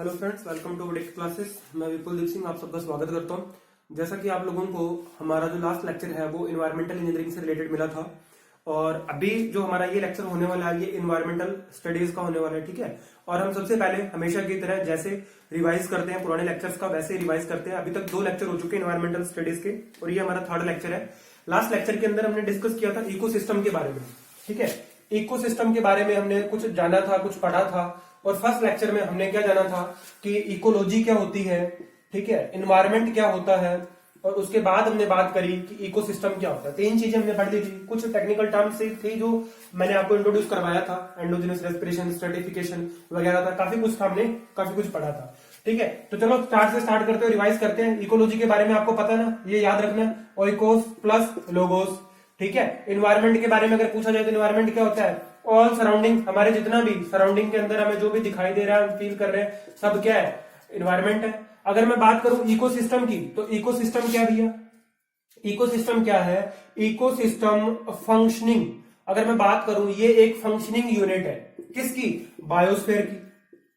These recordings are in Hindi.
Hello friends, welcome to Dict classes. मैं विपुल दीप सिंह आप सबका स्वागत करता हूं। जैसा कि आप लोगों को हमारा जो लास्ट लेक्चर है वो इन्वायरमेंटल इंजीनियरिंग से रिलेटेड मिला था और अभी जो हमारा ये लेक्चर होने वाला है ये इन्वायरमेंटल स्टडीज का होने वाला है, ठीक है। और हम सबसे पहले हमेशा की तरह जैसे रिवाइज करते हैं पुराने लेक्चर्स का वैसे रिवाइज करते हैं। अभी तक 2 लेक्चर हो चुके हैं इन्वायरमेंटल स्टडीज के और ये हमारा 3rd लेक्चर है। लास्ट लेक्चर के अंदर हमने डिस्कस किया था इकोसिस्टम के बारे में, ठीक है। इकोसिस्टम के बारे में हमने कुछ जाना था, कुछ पढ़ा था और फर्स्ट लेक्चर में हमने क्या जाना था कि इकोलॉजी क्या होती है, ठीक है, एनवायरनमेंट क्या होता है और उसके बाद हमने बात करी कि इकोसिस्टम क्या होता है। 3 चीजें हमने पढ़ ली थी। कुछ टेक्निकल टर्म्स से थी जो मैंने आपको इंट्रोड्यूस करवाया था, एंडोजेनस रेस्पिरेशन, स्ट्रेटिफिकेशन वगैरह था, काफी कुछ था, हमने काफी कुछ पढ़ा था, ठीक है। तो चलो स्टार्ट करते हैं, रिवाइज करते हैं। इकोलॉजी के बारे में आपको पता है ना, ये याद रखना, ओइकोस प्लस लोगोस, ठीक है। एनवायरनमेंट के बारे में अगर पूछा जाए तो एनवायरनमेंट क्या होता है? ऑल सराउंडिंग, हमारे जितना भी सराउंडिंग के अंदर हमें जो भी दिखाई दे रहा है, हम फील कर रहे हैं, सब क्या है? एनवायरनमेंट है। अगर मैं बात करूं इकोसिस्टम की तो इकोसिस्टम क्या भैया? इकोसिस्टम क्या है? इकोसिस्टम फंक्शनिंग, अगर मैं बात करूं ये एक फंक्शनिंग यूनिट है। किसकी? बायोस्फीयर की,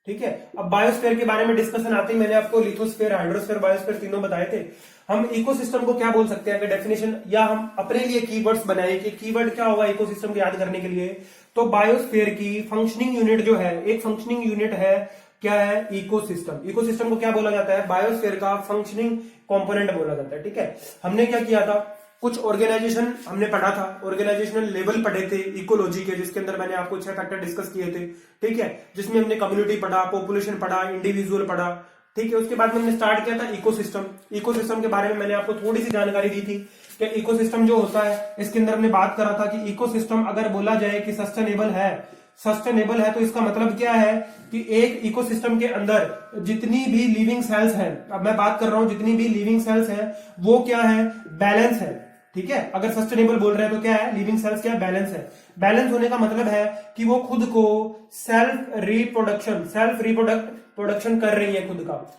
ठीक है। अब बायोस्फीयर के बारे में डिस्कशन आते ही मैंने आपको लिथोस्फीयर, हाइड्रोस्फीयर, बायोस्फीयर तीनों बताए थे। हम इकोसिस्टम को क्या बोल सकते हैं अगर डेफिनेशन या हम अपने लिए कीवर्ड्स बनाए कि कीवर्ड क्या होगा इकोसिस्टम को याद करने के लिए, तो बायोस्फीयर की फंक्शनिंग यूनिट जो है, एक फंक्शनिंग यूनिट है, क्या है? इकोसिस्टम। इकोसिस्टम को क्या बोला जाता है? बायोस्फीयर का फंक्शनिंग कंपोनेंट बोला जाता है, ठीक है। हमने क्या किया था, कुछ ऑर्गेनाइजेशन हमने पढ़ा था, ऑर्गेनाइजेशनल लेवल पढ़े थे इकोलॉजी के, जिसके अंदर मैंने आपको 6 फैक्टर डिस्कस किए थे, ठीक है। जिसमें हमने कम्युनिटी पढ़ा, पॉपुलेशन पढ़ा, इंडिविजुअल पढ़ा, ठीक है। उसके बाद में हमने स्टार्ट किया था इकोसिस्टम। इकोसिस्टम के बारे में मैंने आपको थोड़ी सी जानकारी दी थी कि इकोसिस्टम जो होता है, इसके अंदर हमने बात करा था कि इकोसिस्टम अगर बोला जाए कि सस्टेनेबल है तो इसका मतलब क्या है कि एक इकोसिस्टम के अंदर जितनी भी लिविंग सेल्स हैं, अब मैं बात कर रहा हूं जितनी भी लिविंग सेल्स हैं वो क्या है? बैलेंस है, ठीक है। अगर सस्टेनेबल बोल रहे हैं तो क्या है? लिविंग सेल्स क्या? बैलेंस है। बैलेंस होने का मतलब है कि वो खुद को सेल्फ रिप्रोडक्शन कर रही है,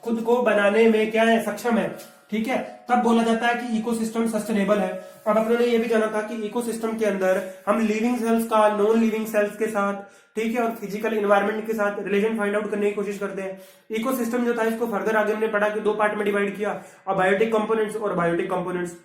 खुद को बनाने में क्या है? सक्षम है, ठीक है। तब बोला जाता है कि इकोसिस्टम सस्टेनेबल है। अब अपने ने ये भी जाना था कि इकोसिस्टम के अंदर हम लिविंग सेल्स का नॉन लिविंग सेल्स के साथ, ठीक है, और फिजिकल एनवायरनमेंट के साथ रिलेशन फाइंड आउट करने की कोशिश करते हैं। इकोसिस्टम जो था इसको फर्दर आगे हमने पढ़ा कि 2 पार्ट में डिवाइड किया, अबायोटिक कंपोनेंट्स और बायोटिक कंपोनेंट्स।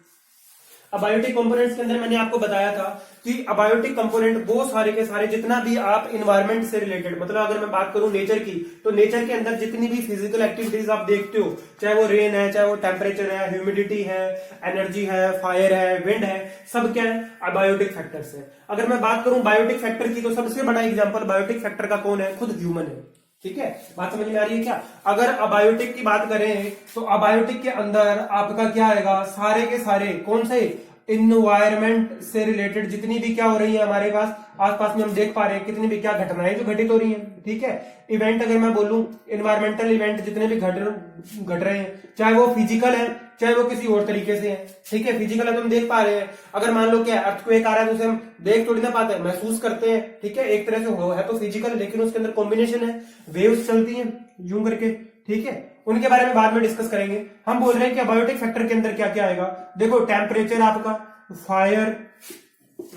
अबायोटिक कंपोनेंट्स के अंदर मैंने आपको बताया था कि अबायोटिक कंपोनेंट वो सारे के सारे जितना भी आप इन्वायरमेंट से रिलेटेड, मतलब अगर मैं बात करूं नेचर की, तो नेचर के अंदर जितनी भी फिजिकल एक्टिविटीज आप देखते हो, चाहे वो रेन है, चाहे वो टेम्परेचर है, ह्यूमिडिटी है, एनर्जी है, फायर है, विंड है, सब क्या है? अबायोटिक फैक्टर्स है। अगर मैं बात करूं बायोटिक फैक्टर की तो सबसे बड़ा एग्जाम्पल बायोटिक फैक्टर का कौन है? खुद ह्यूमन है, ठीक है। बात समझ में आ रही है क्या? अगर अबायोटिक की बात करें तो अबायोटिक के अंदर आपका क्या आएगा? सारे के सारे कौन से? इन्वायरमेंट से रिलेटेड जितनी भी क्या हो रही है हमारे पास आसपास में, हम देख पा रहे हैं कितनी भी क्या घटनाएं जो घटित हो रही हैं, ठीक है। इवेंट अगर मैं बोलूं, इन्वायरमेंटल इवेंट जितने भी घट रहे हैं, चाहे वो फिजिकल है चाहे वो किसी और तरीके से है, ठीक है। फिजिकल है तो हम देख पा रहे हैं। अगर मान लो क्या अर्थक्वेक आ रहा है तो उसे हम देख थोड़ी ना पाते हैं, महसूस करते हैं, ठीक है। एक तरह से हो है तो फिजिकल, लेकिन उसके अंदर कॉम्बिनेशन है, वेव्स चलती हैं यूं करके, ठीक है। उनके बारे में बाद में डिस्कस करेंगे। हम बोल रहे हैं कि बायोटिक फैक्टर के अंदर क्या क्या आएगा। देखो टेम्परेचर आपका, फायर,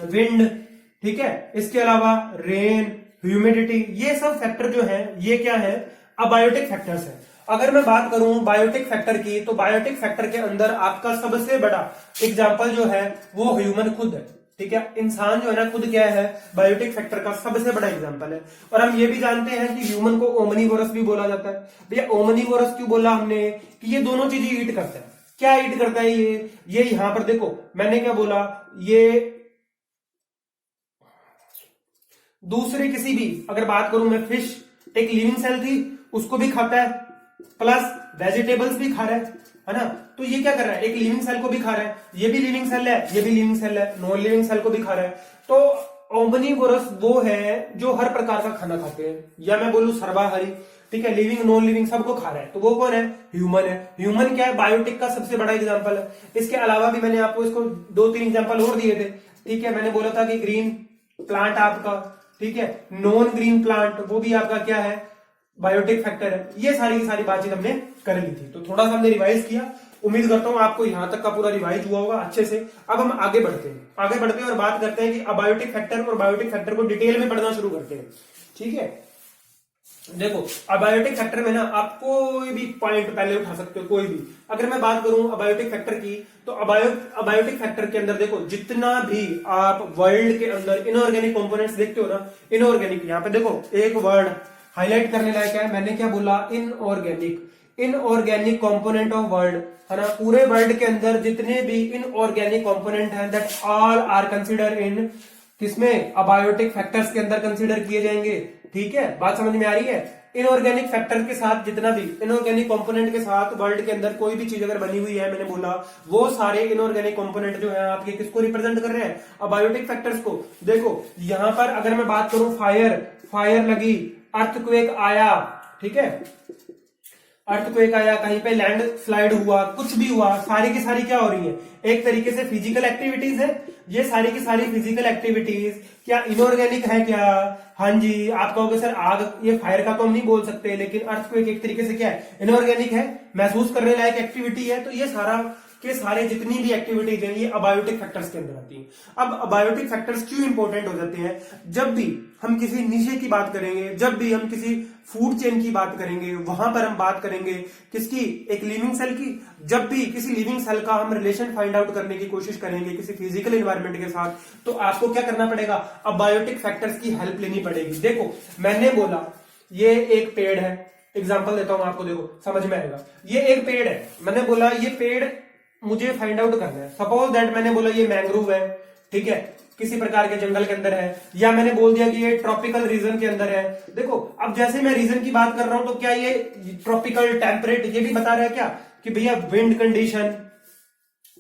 विंड, ठीक है, इसके अलावा रेन, ह्यूमिडिटी, ये सब फैक्टर जो है ये क्या है? अबायोटिक फैक्टर्स है। अगर मैं बात करूं बायोटिक फैक्टर की तो बायोटिक फैक्टर के अंदर आपका सबसे बड़ा एग्जाम्पल जो है वो ह्यूमन खुद है, ठीक है। इंसान जो है ना खुद क्या है? बायोटिक फैक्टर का सबसे बड़ा एग्जांपल है। और हम ये भी जानते हैं कि ह्यूमन को ओमनीवोरस भी बोला जाता है। भैया ओमनीवोरस क्यों बोला हमने? कि ये दोनों चीजें ईट करता है। क्या ईट करता है ये यहां पर देखो मैंने क्या बोला, ये दूसरे किसी भी, अगर बात करूं मैं, फिश एक लिविंग सेल थी, उसको भी खाता है, प्लस वेजिटेबल्स भी खा रहा है ना। तो ये क्या कर रहा है? एक लिविंग सेल को भी खा रहा है, ये भी लिविंग सेल है, ये भी लिविंग सेल है, नॉन लिविंग सेल को भी खा रहा है। तो ओमनीवोरस वो है जो हर प्रकार का खाना खाते हैं, या मैं बोलूं सर्वाहारी, ठीक है, लिविंग नॉन लिविंग सबको खा रहा है। तो वो कौन है? ह्यूमन है। ह्यूमन क्या है? बायोटिक का सबसे बड़ा एग्जाम्पल है। इसके अलावा भी मैंने आपको इसको 2-3 एग्जाम्पल और दिए थे, ठीक है। मैंने बोला था कि ग्रीन प्लांट आपका, ठीक है, नॉन ग्रीन प्लांट वो भी आपका क्या है? बायोटिक फैक्टर है। ये सारी की सारी बातचीत हमने कर ली थी, तो थोड़ा सा हमने रिवाइज किया। उम्मीद करता हूं आपको यहां तक का पूरा रिवाइज हुआ होगा अच्छे से। अब हम आगे बढ़ते हैं और बात करते हैं कि अबायोटिक फैक्टर और बायोटिक फैक्टर को डिटेल में पढ़ना शुरू करते हैं, ठीक है। देखो अबायोटिक फैक्टर में ना आप कोई भी पॉइंट पहले उठा सकते हो, कोई भी। अगर मैं बात करूं अबायोटिक फैक्टर की, तो अबायोटिक फैक्टर के अंदर देखो जितना भी आप वर्ल्ड के अंदर इनऑर्गेनिक कंपोनेंट्स देखते हो ना, इनऑर्गेनिक, यहां पे देखो एक वर्ड हाईलाइट करने लायक है, मैंने क्या बोला, inorganic. Inorganic component of world, है ना, पूरे वर्ल्ड के अंदर जितने भी इनऑर्गेनिक कंपोनेंट हैं, that all are consider in किसमें, अबायोटिक फैक्टर्स के अंदर कंसिडर किए जाएंगे। ठीक है, बात समझ में आ रही है। इनऑर्गेनिक फैक्टर के साथ जितना भी इनऑर्गेनिक कंपोनेंट के साथ वर्ल्ड के अंदर कोई भी चीज अगर बनी हुई है, मैंने बोला वो सारे इनऑर्गेनिक कंपोनेंट जो है आपके किसको रिप्रेजेंट कर रहे हैं, अबायोटिक फैक्टर्स को। देखो यहां पर अगर मैं बात करूं, फायर लगी, अर्थक्वेक आया, ठीक है, अर्थक्वेक आया, कहीं पे लैंड स्लाइड हुआ, कुछ भी हुआ, सारी की सारी क्या हो रही है, एक तरीके से फिजिकल एक्टिविटीज है। ये सारी की सारी फिजिकल एक्टिविटीज क्या इनऑर्गेनिक है क्या? हाँ जी, आप कहोगे सर आग, ये फायर का तो हम नहीं बोल सकते, लेकिन अर्थक्वेक एक तरीके से क्या है, इनऑर्गेनिक है, महसूस करने लायक एक्टिविटी है। तो ये सारा के सारे जितनी भी एक्टिविटीज हैं ये अबायोटिक फैक्टर्स के अंदर आती हैं। अब अबायोटिक फैक्टर्स क्यों इंपॉर्टेंट हो जाते हैं? जब भी हम किसी निशे की बात करेंगे, जब भी हम किसी फूड चेन की बात करेंगे, वहां पर हम बात करेंगे किसकी, एक लिविंग सेल की। जब भी किसी लिविंग सेल का हम रिलेशन फाइंड आउट करने की कोशिश करेंगे किसी फिजिकल एनवायरनमेंट के साथ, तो आपको क्या करना पड़ेगा, अबायोटिक फैक्टर्स की हेल्प लेनी पड़ेगी। देखो मैंने बोला ये एक पेड़ है, एग्जाम्पल देता हूं आपको, देखो समझ में आएगा। ये एक पेड़ है, मैंने बोला ये पेड़ मुझे फाइंड आउट करना है। सपोज दैट मैंने बोला ये मैंग्रोव है, ठीक है, किसी प्रकार के जंगल के अंदर है, या मैंने बोल दिया कि ये ट्रॉपिकल रीजन के अंदर है। देखो अब जैसे मैं रीजन की बात कर रहा हूं, तो क्या ये ट्रॉपिकल, टेम्परेट, ये भी बता रहा है क्या कि भैया विंड कंडीशन,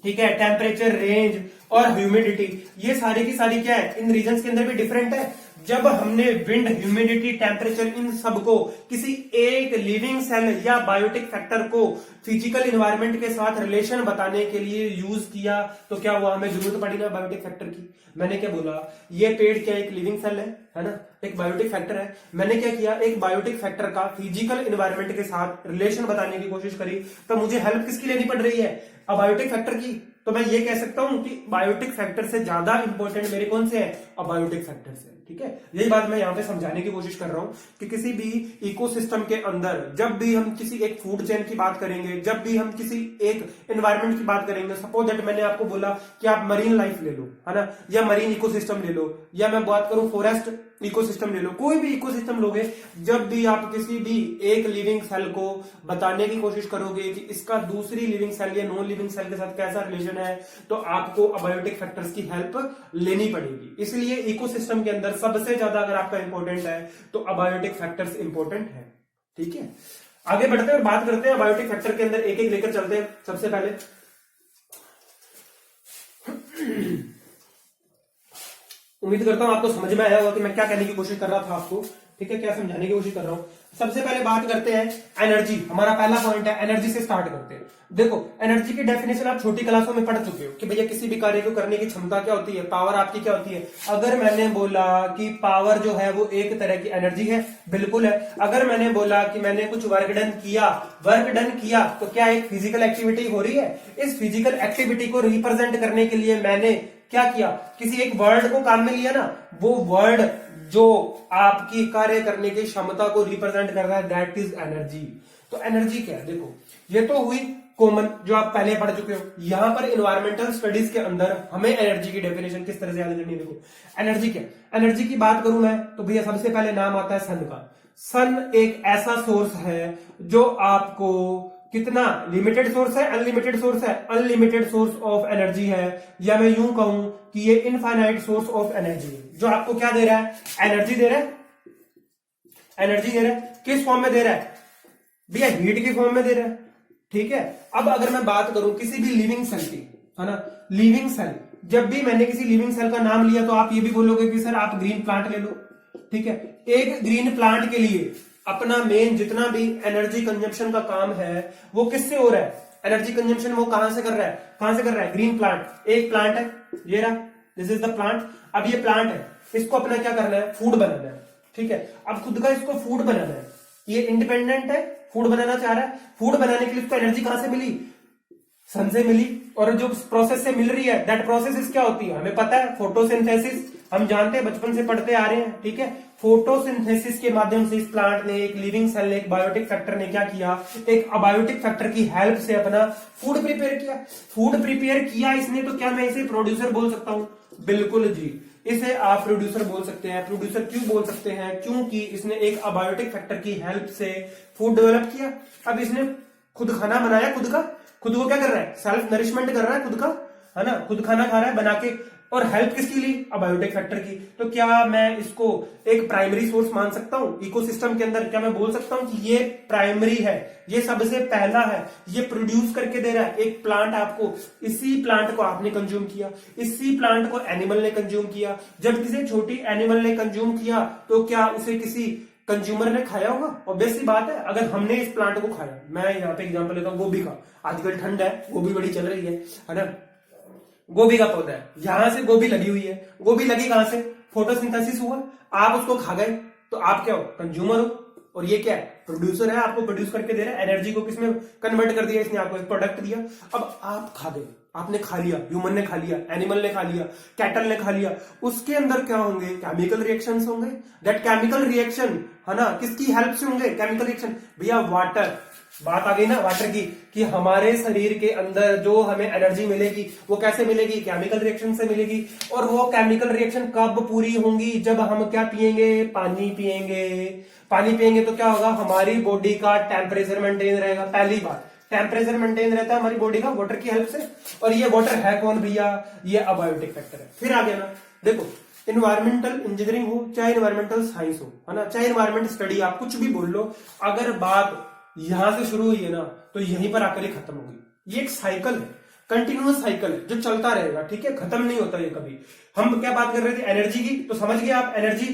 ठीक है, टेम्परेचर रेंज और ह्यूमिडिटी, ये सारी की सारी क्या है, इन रीजन के अंदर भी डिफरेंट है। जब हमने विंड, ह्यूमिडिटी, टेम्परेचर, इन सबको किसी एक लिविंग सेल या बायोटिक फैक्टर को फिजिकल एनवायरनमेंट के साथ रिलेशन बताने के लिए यूज किया, तो क्या हुआ, हमें जरूरत पड़ी ना बायोटिक फैक्टर की। मैंने क्या बोला, ये पेड़ क्या एक लिविंग सेल है ना, एक बायोटिक फैक्टर है। मैंने क्या किया, एक बायोटिक फैक्टर का फिजिकल एनवायरनमेंट के साथ रिलेशन बताने की कोशिश करी, तो मुझे हेल्प किसकी लेनी पड़ रही है, अबायोटिक फैक्टर की। तो मैं ये कह सकता हूं कि बायोटिक फैक्टर से ज्यादा इंपॉर्टेंट मेरे कौन से हैं, अबायोटिक फैक्टर से। ठीक है, यही बात मैं यहां पे समझाने की कोशिश कर रहा हूं कि किसी भी इकोसिस्टम के अंदर जब भी हम किसी एक फूड चेन की बात करेंगे, जब भी हम किसी एक एनवायरनमेंट की बात करेंगे, सपोज दैट मैंने आपको बोला कि आप मरीन लाइफ ले लो, है ना, या मरीन इकोसिस्टम ले लो, या मैं बात करूं फॉरेस्ट इकोसिस्टम ले लो, कोई भी इकोसिस्टम लोगे, जब भी आप किसी भी एक लिविंग सेल को बताने की कोशिश करोगे कि इसका दूसरी लिविंग सेल या नॉन लिविंग सेल के साथ कैसा रिलेशन है, तो आपको अबायोटिक फैक्टर्स की हेल्प लेनी पड़ेगी। इसलिए इकोसिस्टम के अंदर सबसे ज्यादा अगर आपका इंपॉर्टेंट है तो अबायोटिक फैक्टर्स इंपॉर्टेंट है। ठीक है, आगे बढ़ते हैं और बात करते हैं अबायोटिक फैक्टर के अंदर, एक एक लेकर चलते हैं। सबसे पहले उम्मीद करता हूं आपको समझ में आया होगा कि मैं क्या कहने की कोशिश कर रहा था आपको, ठीक है, क्या समझाने की कोशिश कर रहा हूं। सबसे पहले बात करते हैं एनर्जी, हमारा पहला पॉइंट है, एनर्जी से स्टार्ट करते हैं। देखो एनर्जी की डेफिनेशन आप छोटी क्लासों में पढ़ चुके हो कि भैया किसी भी कार्य को करने की क्षमता क्या होती है, पावर आपकी क्या होती है। अगर मैंने बोला कि पावर जो है वो एक तरह की एनर्जी है, बिल्कुल है। अगर मैंने बोला कि मैंने कुछ वर्क डन किया, तो क्या एक फिजिकल एक्टिविटी हो रही है। इस फिजिकल एक्टिविटी को रिप्रेजेंट करने के लिए मैंने क्या किया, किसी एक वर्ड को काम में लिया ना, वो वर्ड जो आपकी कार्य करने की क्षमता को रिप्रेजेंट कर रहा है, दैट इज एनर्जी। तो एनर्जी क्या है, देखो ये तो हुई कॉमन जो आप पहले पढ़ चुके हो। यहां पर एनवायरमेंटल स्टडीज के अंदर हमें एनर्जी की डेफिनेशन किस तरह से याद करनी है। देखो एनर्जी क्या, एनर्जी की बात करूं मैं तो भैया सबसे पहले नाम आता है सन का। सन एक ऐसा सोर्स है जो आपको कितना, लिमिटेड सोर्स है, अनलिमिटेड सोर्स है, अनलिमिटेड सोर्स ऑफ एनर्जी है, या मैं यूं कहूं कि ये इनफाइनाइट सोर्स ऑफ एनर्जी है, जो आपको क्या दे रहा है, एनर्जी दे रहा है। एनर्जी दे रहा है किस फॉर्म में दे रहा है भैया, हीट की फॉर्म में दे रहा है। ठीक है, अब अगर मैं बात करूं किसी भी लिविंग सेल की, है ना, लिविंग सेल, जब भी मैंने किसी लिविंग सेल का नाम लिया तो आप ये भी बोलोगे कि सर आप ग्रीन प्लांट ले लो। ठीक है, एक ग्रीन प्लांट के लिए अपना मेन जितना भी एनर्जी कंजम्पशन का काम है वो किससे हो रहा है, एनर्जी कंजम्पशन वो कहां से कर रहा है, ग्रीन प्लांट। एक प्लांट है, ये रहा, दिस इज द प्लांट। अब ये प्लांट है, इसको अपना क्या करना है, फूड बनाना है। ठीक है, अब खुद का इसको फूड बनाना है, ये इंडिपेंडेंट है, फूड बनाना चाह रहा है। फूड बनाने के लिए इसको एनर्जी कहां से मिली, सन से मिली। और जो प्रोसेस से मिल रही है, दैट प्रोसेस क्या होती है हमें पता है, फोटोसिंथेसिस, हम जानते हैं, बचपन से पढ़ते आ रहे हैं, ठीक है। फोटोसिंथेसिस के माध्यम से इस प्लांट ने, एक लिविंग सेल ने, एक बायोटिक फैक्टर ने क्या किया, एक अबायोटिक फैक्टर की हेल्प से अपना फूड प्रिपेयर किया। फूड प्रिपेयर किया इसने, तो क्या मैं इसे प्रोड्यूसर बोल सकता हूं? बिल्कुल जी, इसे आप प्रोड्यूसर बोल सकते हैं। प्रोड्यूसर क्यों बोल सकते हैं? क्योंकि इसने एक अबायोटिक फैक्टर की हेल्प से फूड डेवलप किया। अब इसने खुद खाना बनाया, खुद का, खुद को क्या कर रहा है? सेल्फ नरिशमेंट कर रहा है खुद का, है ना, खुद खाना खा रहा है बना के। और हेल्प किसकी ली? अबायोटिक फैक्टर की। तो क्या मैं इसको एक प्राइमरी सोर्स मान सकता हूं इकोसिस्टम के अंदर? क्या मैं बोल सकता हूं कि ये प्राइमरी है, ये सबसे पहला है, ये प्रोड्यूस करके दे रहा है? एक प्लांट आपको, इसी प्लांट को आपने कंज्यूम किया, इसी प्लांट को एनिमल ने कंज्यूम किया। जब किसी छोटी एनिमल ने कंज्यूम किया तो क्या उसे किसी कंज्यूमर ने खाया होगा? ऑब्वियस सी बात है। अगर हमने इस प्लांट को खाया, मैं यहाँ पे एग्जांपल लेता हूँ गोभी का, आजकल ठंड है, गोभी बड़ी चल रही है ना। गोभी का पौधा है, यहां से गोभी लगी हुई है। गोभी लगी कहां से? फोटोसिंथेसिस हुआ, आप उसको खा गए, तो आप क्या हो? कंज्यूमर हो। और ये क्या है? प्रोड्यूसर है, आपको प्रोड्यूस करके दे रहा है। एनर्जी को किसमें कन्वर्ट कर दिया? इसने आपको एक प्रोडक्ट दिया। अब आप खा गए, आपने खा लिया, ह्यूमन ने खा लिया, एनिमल ने खा लिया, कैटल ने खा लिया। उसके अंदर क्या होंगे? केमिकल रिएक्शंस होंगे। दैट केमिकल रिएक्शन, है ना, किसकी हेल्प से होंगे? केमिकल रिएक्शन भैया, वाटर। बात आ गई ना वाटर की, कि हमारे शरीर के अंदर जो हमें एनर्जी मिलेगी वो कैसे मिलेगी? केमिकल रिएक्शन से मिलेगी। और वो केमिकल रिएक्शन कब पूरी होंगी? जब हम क्या पिएंगे? पानी पिएंगे। पानी पिएंगे तो क्या होगा? हमारी बॉडी का टेम्परेचर मेंटेन रहेगा। पहली बात, टेम्परेचर मेंटेन रहता है हमारी बॉडी का वाटर की हेल्प से। और ये वाटर है कौन भैया? ये अबायोटिक फैक्टर है। फिर आ गया ना, देखो, इन्वायरमेंटल इंजीनियरिंग हो चाहे इन्वायरमेंटल साइंस हो, है ना, चाहे इन्वायरमेंट स्टडी, आप कुछ भी बोल लो, अगर बात यहां से शुरू हुई है ना, तो यहीं पर आकर ही खत्म होगी। ये एक साइकिल है, कंटिन्यूअस साइकिल है जो चलता रहेगा, ठीक है, खत्म नहीं होता ये कभी। हम क्या बात कर रहे थे? एनर्जी की। तो समझ गए आप, एनर्जी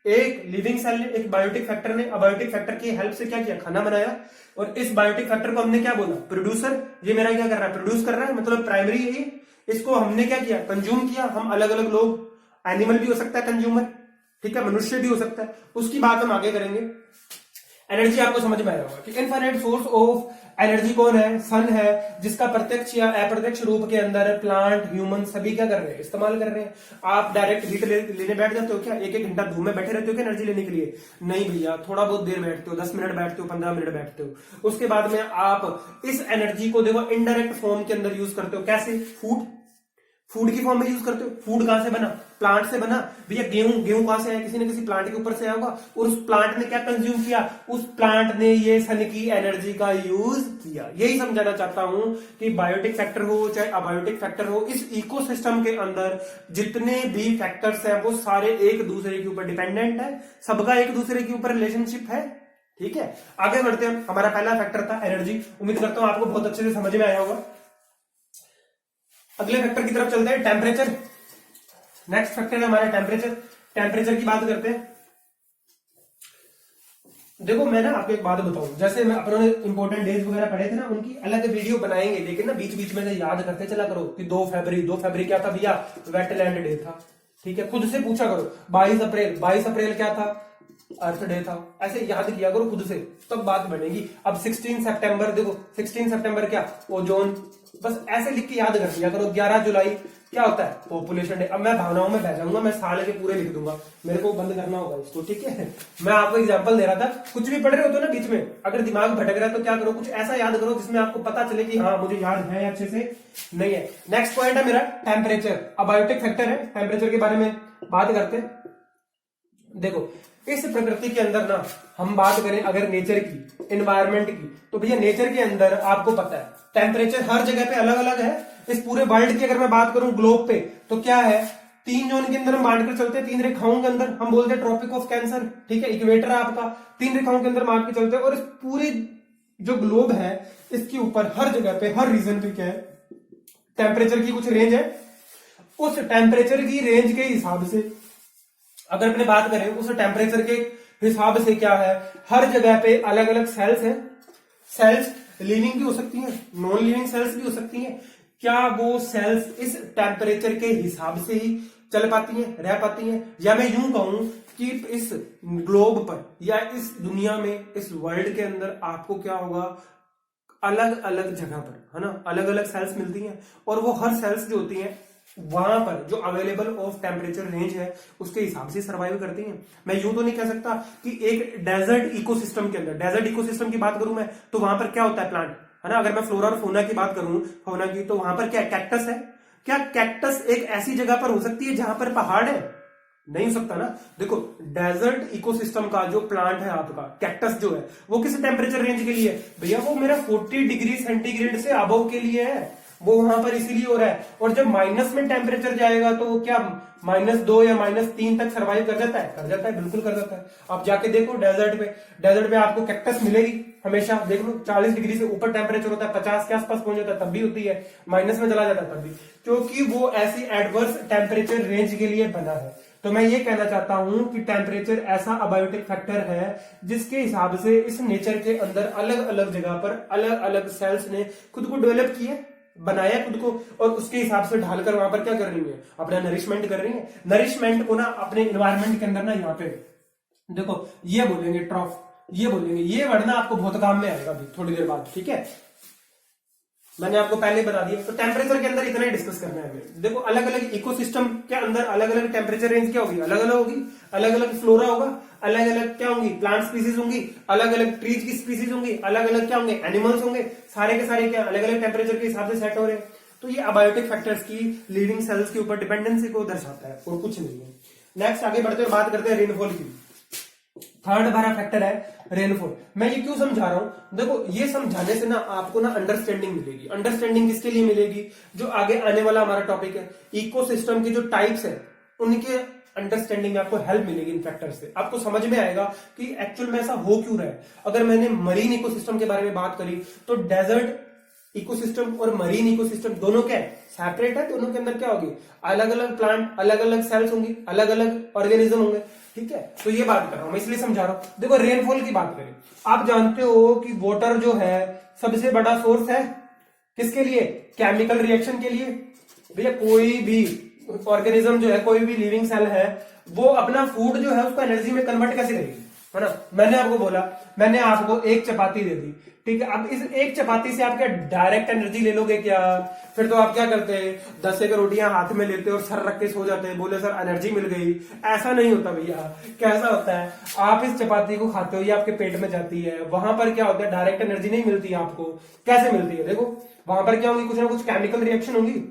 एक लिविंग सेल ने, एक बायोटिक फैक्टर ने अबायोटिक फैक्टर की हेल्प से क्या किया? खाना बनाया। और इस बायोटिक फैक्टर को हमने क्या बोला? प्रोड्यूसर। ये मेरा क्या कर रहा है? प्रोड्यूस कर रहा है, मतलब प्राइमरी है ये। इसको हमने क्या किया? कंज्यूम किया। हम अलग अलग लोग, एनिमल भी हो सकता है कंज्यूमर, ठीक है, मनुष्य भी हो सकता है, उसकी बात हम आगे करेंगे। एनर्जी आपको समझ में आया होगा कि इनफाइनाइट सोर्स ऑफ एनर्जी कौन है? सन है, जिसका प्रत्यक्ष या अप्रत्यक्ष रूप के अंदर प्लांट, ह्यूमन सभी क्या कर रहे हैं? इस्तेमाल कर रहे हैं। आप डायरेक्ट हीट लेने बैठ जाते हो क्या? एक एक घंटा धूप में बैठे रहते हो क्या एनर्जी लेने के लिए? नहीं भैया, थोड़ा बहुत देर बैठते हो, 10 मिनट बैठते हो, 15 मिनट बैठते हो। उसके बाद में आप इस एनर्जी को देखो इनडायरेक्ट फॉर्म के अंदर यूज करते हो। कैसे? फूड की फॉर्म में यूज करते हो। फूड कहां से बना? प्लांट से बना। भैया गेहूं कहां से आया? किसी न किसी प्लांट के ऊपर से आया होगा। और उस प्लांट ने क्या कंज्यूम किया? उस प्लांट ने ये सन की एनर्जी का यूज किया। यही समझाना चाहता हूं कि बायोटिक फैक्टर हो चाहे अबायोटिक फैक्टर हो, इस इकोसिस्टम के अंदर जितने भी फैक्टर्स हैं वो सारे एक दूसरे के ऊपर डिपेंडेंट है। सबका एक दूसरे के ऊपर रिलेशनशिप है, ठीक है। आगे बढ़ते हैं। हमारा पहला फैक्टर था एनर्जी। उम्मीद करता हूं आपको बहुत अच्छे से समझ में आया होगा। अगले फैक्टर की तरफ चलते हैं, टेम्परेचर। नेक्स्ट फैक्टर है हमारा टेम्परेचर। टेम्परेचर की बात करते हैं। देखो, मैं ना आपको एक बात बताऊं, जैसे मैं अपनों ने इंपॉर्टेंट डेज वगैरह पढ़े थे ना, उनकी अलग वीडियो बनाएंगे, लेकिन ना बीच बीच में से याद करते चला करो कि 2 फरवरी क्या था भैया? वेटलैंड डे था, ठीक है। खुद से पूछा करो 22 अप्रैल क्या था? अर्थ डे था। ऐसे याद किया करो खुद से, तब बात बनेगी। अब 16 सितंबर, देखो 16 सितंबर क्या? ओजोन। बस ऐसे लिख के याद कर दिया करो। 11 जुलाई क्या होता है? Population day. अब मैं भावनाओं में बह जाऊंगा, मैं साल के पूरे लिख दूंगा, मेरे को बंद करना होगा इसको, ठीक है। मैं आपको एग्जांपल दे रहा था। कुछ भी पढ़ रहे हो तो ना बीच में अगर दिमाग भटक रहा है तो क्या करो? कुछ ऐसा याद करो जिसमें आपको पता चले कि हाँ मुझे याद है अच्छे से, नहीं है। नेक्स्ट पॉइंट है मेरा टेम्परेचर। अबायोटिक फैक्टर है। टेम्परेचर के बारे में बात करते हैं। देखो, इस प्रकृति के अंदर ना, हम बात करें अगर नेचर की, एनवायरमेंट की, तो भैया नेचर के अंदर आपको पता है टेम्परेचर हर जगह पे अलग अलग है। इस पूरे वर्ल्ड की अगर मैं बात करूं ग्लोब पे, तो क्या है? 3 जोन के अंदर हम बांट कर चलते हैं, 3 रेखाओं के अंदर हम बोलते हैं ट्रॉपिक ऑफ कैंसर, ठीक है, इक्वेटर है आपका, 3 रेखाओं के अंदर बांट के चलते हैं। और इस पूरी जो ग्लोब है इसके ऊपर हर जगह पे, हर रीजन पे क्या है? टेम्परेचर की कुछ रेंज है। उस टेम्परेचर की रेंज के हिसाब से अगर अपने बात करें, उस टेम्परेचर के हिसाब से क्या है? हर जगह पे अलग अलग सेल्स हैं। सेल्स लिविंग भी हो सकती हैं, नॉन लिविंग सेल्स भी हो सकती हैं। क्या वो सेल्स इस टेम्परेचर के हिसाब से ही चल पाती हैं, रह पाती हैं? या मैं यूं कहूं कि इस ग्लोब पर या इस दुनिया में, इस वर्ल्ड के अंदर आपको क्या होगा? अलग अलग जगह पर, है ना, अलग अलग सेल्स मिलती हैं। और वो हर सेल्स जो होती हैं वहां पर जो अवेलेबल ऑफ टेम्परेचर रेंज है उसके हिसाब से सर्वाइव करती हैं। मैं यूं तो नहीं कह सकता कि एक डेजर्ट इकोसिस्टम के अंदर, डेजर्ट इकोसिस्टम की बात करूं मैं तो वहां पर क्या होता है प्लांट, है ना। अगर मैं फ्लोरा और फौना की बात करूं, फौना की, तो वहां पर क्या कैक्टस है। क्या कैक्टस एक ऐसी जगह पर हो सकती है जहां पर पहाड़ है? नहीं हो सकता ना। देखो डेजर्ट इकोसिस्टम का जो प्लांट है आपका कैक्टस जो है वो किस टेम्परेचर रेंज के लिए है भैया? वो मेरा 40 डिग्री सेंटीग्रेड से अबव के लिए है, वो वहां पर इसीलिए हो रहा है। और जब माइनस में टेम्परेचर जाएगा तो क्या -2 या -3 तक सर्वाइव कर जाता है? कर जाता है, बिल्कुल कर जाता है। आप जाके देखो डेजर्ट पे, डेजर्ट पे आपको कैक्टस मिलेगी हमेशा। देख लो 40 डिग्री से ऊपर टेम्परेचर होता है, 50 के आसपास पहुंच जाता है तब भी होती है, माइनस में चला जाता है तब भी, क्योंकि वो ऐसी एडवर्स टेम्परेचर रेंज के लिए बना है। तो मैं ये कहना चाहता हूं कि टेम्परेचर ऐसा अबायोटिक फैक्टर है जिसके हिसाब से इस नेचर के अंदर अलग अलग जगह पर अलग अलग सेल्स ने खुद को डेवलप किया, बनाया खुद को, और उसके हिसाब से ढालकर वहां पर क्या कर रही है? अपना नरिशमेंट कर रही है। नरिशमेंट को ना अपने इन्वायरमेंट के अंदर ना यहाँ पे देखो ये बोलेंगे ट्रॉफ, ये बोलेंगे, ये वर्ड ना आपको बहुत काम में आएगा अभी थोड़ी देर बाद, ठीक है। मैंने आपको पहले बता दिया। तो टेम्परेचर के अंदर इतना ही डिस्कस करना है हमें। देखो अलग अलग इकोसिस्टम के अंदर अलग अलग टेम्परेचर रेंज क्या होगी? अलग अलग होगी, अलग अलग फ्लोरा होगा, अलग अलग क्या होंगी? प्लांट स्पीसीज होंगी, अलग अलग ट्रीज की स्पीसीज होंगी, अलग अलग क्या होंगे? एनिमल्स होंगे, सारे के सारे क्या अलग अलग टेम्परेचर के हिसाब से सेट हो रहे हैं। तो ये अबायोटिक फैक्टर्स की लिविंग सेल्स के ऊपर डिपेंडेंसी को दर्शाता है और कुछ नहीं है। नेक्स्ट आगे बढ़ते हुए बात करते हैं रेनफॉल की। थर्ड हमारा फैक्टर है रेनफॉल। मैं ये क्यों समझा रहा हूं? देखो ये समझाने से ना आपको ना अंडरस्टैंडिंग मिलेगी। अंडरस्टैंडिंग किसके लिए मिलेगी? जो आगे आने वाला हमारा टॉपिक है इकोसिस्टम की जो टाइप्स है उनके अंडरस्टैंडिंग में आपको हेल्प मिलेगी इन फैक्टर से। आपको समझ में आएगा कि एक्चुअल में ऐसा हो क्यों रहा है। अगर मैंने मरीन इकोसिस्टम के बारे में बात करी तो डेजर्ट इकोसिस्टम और मरीन इकोसिस्टम दोनों क्या है? सेपरेट है। दोनों के अंदर क्या होगी? अलग अलग प्लांट, अलग अलग सेल्स होंगी, अलग अलग ऑर्गेनिज्म होंगे, ठीक है। तो ये बात कर रहा हूं मैं, इसलिए समझा रहा हूं। देखो रेनफॉल की बात करें, आप जानते हो कि वाटर जो है सबसे बड़ा सोर्स है किसके लिए? केमिकल रिएक्शन के लिए। भैया कोई भी ऑर्गेनिज्म जो है, कोई भी लिविंग सेल है, वो अपना फूड जो है उसको एनर्जी में कन्वर्ट कैसे करेगी, है ना। मैंने आपको बोला, मैंने आपको एक चपाती दे दी, ठीक है। अब इस एक चपाती से आप क्या डायरेक्ट एनर्जी ले लोगे क्या? फिर तो आप क्या करते हैं, 10 एक रोटियां हाथ में लेते और सर रख के सो जाते हैं, बोले सर एनर्जी मिल गई। ऐसा नहीं होता भैया। कैसा होता है? आप इस चपाती को खाते हो, ये आपके पेट में जाती है, वहां पर क्या होता है? डायरेक्ट एनर्जी नहीं मिलती आपको। कैसे मिलती है? देखो वहां पर क्या होगी? कुछ ना कुछ केमिकल रिएक्शन होगी।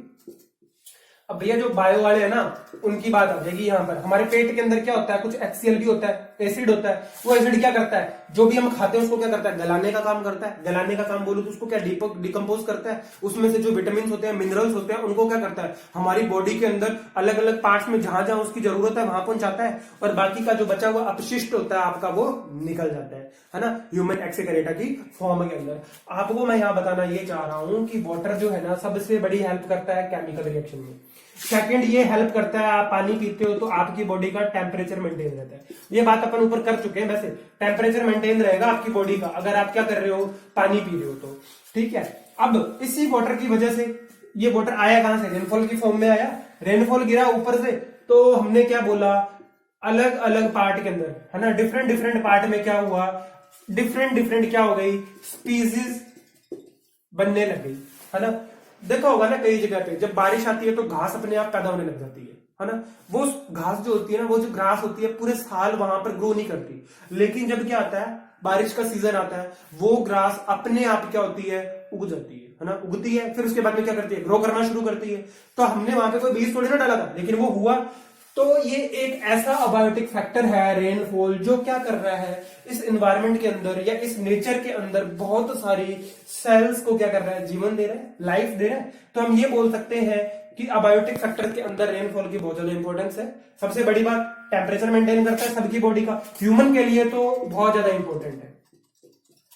अब भैया जो बायो वाले है ना उनकी बात आ जाएगी यहाँ पर। हमारे पेट के अंदर क्या होता है? कुछ HCl भी होता है, एसिड होता है। वो एसिड क्या करता है? जो भी हम खाते हैं उसको क्या करता है? गलाने का काम करता है। गलाने का काम बोलो तो उसको क्या डिकम्पोज करता है। उसमें से जो विटामिन होते हैं, मिनरल्स होते हैं, उनको क्या करता है? हमारी बॉडी के अंदर अलग अलग पार्ट्स में जहां जहां उसकी जरूरत है वहां पहुंचाता है, और बाकी का जो बचा हुआ अपशिष्ट होता है आपका वो निकल जाता है ना, ह्यूमन एक्सक्रीटा की फॉर्म के अंदर। आपको मैं यहाँ बताना ये चाह रहा हूं कि वाटर जो है ना सबसे बड़ी हेल्प करता है केमिकल रिएक्शन में। सेकंड ये हेल्प करता है, आप पानी पीते हो तो आपकी बॉडी का टेम्परेचर मेंटेन रहता है। ये बात अपन ऊपर कर चुके हैं। वैसे टेम्परेचर मेंटेन रहेगा आपकी बॉडी का अगर आप क्या कर रहे हो? पानी पी रहे हो तो, ठीक है। अब इसी वाटर की वजह से, ये वाटर आया कहां से? रेनफॉल की फॉर्म में आया। रेनफॉल गिरा ऊपर से, तो हमने क्या बोला? अलग अलग पार्ट के अंदर, है ना, डिफरेंट डिफरेंट पार्ट में क्या हुआ? डिफरेंट डिफरेंट क्या हो गई? स्पीसीज बनने लग गई, है ना। देखा होगा ना कई जगह पे जब बारिश आती है तो घास अपने आप पैदा होने लग जाती है ना। वो घास जो होती है ना, वो जो ग्रास होती है पूरे साल वहां पर ग्रो नहीं करती, लेकिन जब क्या आता है? बारिश का सीजन आता है, वो ग्रास अपने आप क्या होती है? उग जाती है ना, उगती है। फिर उसके बाद में क्या करती है? ग्रो करना शुरू करती है। तो हमने वहां पे कोई बीज थोड़ी ना डाला था, लेकिन वो हुआ। तो ये एक ऐसा अबायोटिक फैक्टर है रेनफॉल, जो क्या कर रहा है? इस एनवायरनमेंट के अंदर या इस नेचर के अंदर बहुत सारी सेल्स को क्या कर रहा है? जीवन दे रहा है, लाइफ दे रहा है। तो हम ये बोल सकते हैं कि अबायोटिक फैक्टर के अंदर रेनफॉल की बहुत ज्यादा इंपॉर्टेंस है। सबसे बड़ी बात, टेम्परेचर मेंटेन करता है सबकी बॉडी का। ह्यूमन के लिए तो बहुत ज्यादा इंपॉर्टेंट है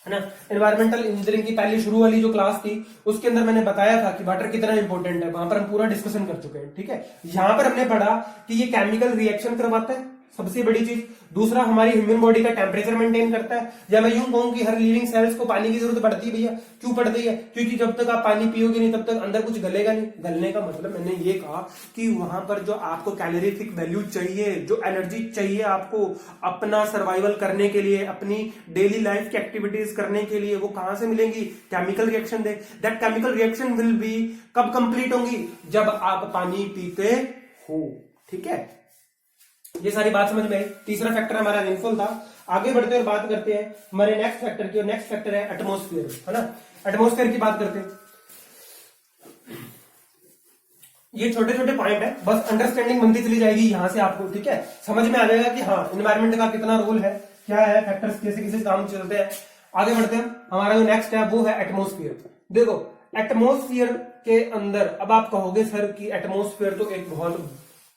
ना। एनवायरमेंटल इंजीनियरिंग की पहली शुरू वाली जो क्लास थी उसके अंदर मैंने बताया था कि वाटर कितना इंपॉर्टेंट है, वहां पर हम पूरा डिस्कशन कर चुके हैं, ठीक है। यहां पर हमने पढ़ा कि ये केमिकल रिएक्शन करवाता है, सबसे बड़ी चीज। दूसरा, हमारी ह्यूमन बॉडी का टेम्परेचर मेंटेन करता है। या मैं यूं कहूं कि हर लिविंग सेल्स को पानी की जरूरत पड़ती है भैया। क्यों पड़ती है? क्योंकि जब तक आप पानी पियोगे नहीं तब तक अंदर कुछ गलेगा नहीं। गलने का मतलब मैंने ये कहा कि वहां पर जो आपको कैलोरीफिक वैल्यू चाहिए, जो एनर्जी चाहिए आपको अपना सर्वाइवल करने के लिए, अपनी डेली लाइफ की एक्टिविटीज करने के लिए, वो कहां से मिलेंगी? Chemical reaction they. That chemical reaction will be कब कंप्लीट होंगी? जब आप पानी पीते हो। ठीक है, ये सारी बात समझ में आई। तीसरा फैक्टर हमारा रेनफॉल था। आगे बढ़ते और बात करते हैं हमारे नेक्स्ट फैक्टर की, और नेक्स्ट फैक्टर है एटमॉस्फेयर, है ना। एटमॉस्फेयर की बात करते हैं। ये छोटे छोटे पॉइंट है, बस अंडरस्टैंडिंग बनती चली जाएगी यहां से आपको। ठीक है, समझ में आ जाएगा कि हाँ एनवायरमेंट का कितना रोल है, क्या है, फैक्टर्स कैसे कैसे काम चलते हैं। आगे बढ़ते हैं, हमारा जो नेक्स्ट है वो है एटमॉस्फेयर। देखो एटमॉस्फेयर के अंदर, अब आप कहोगे सर कि एटमॉस्फेयर तो एक बहुत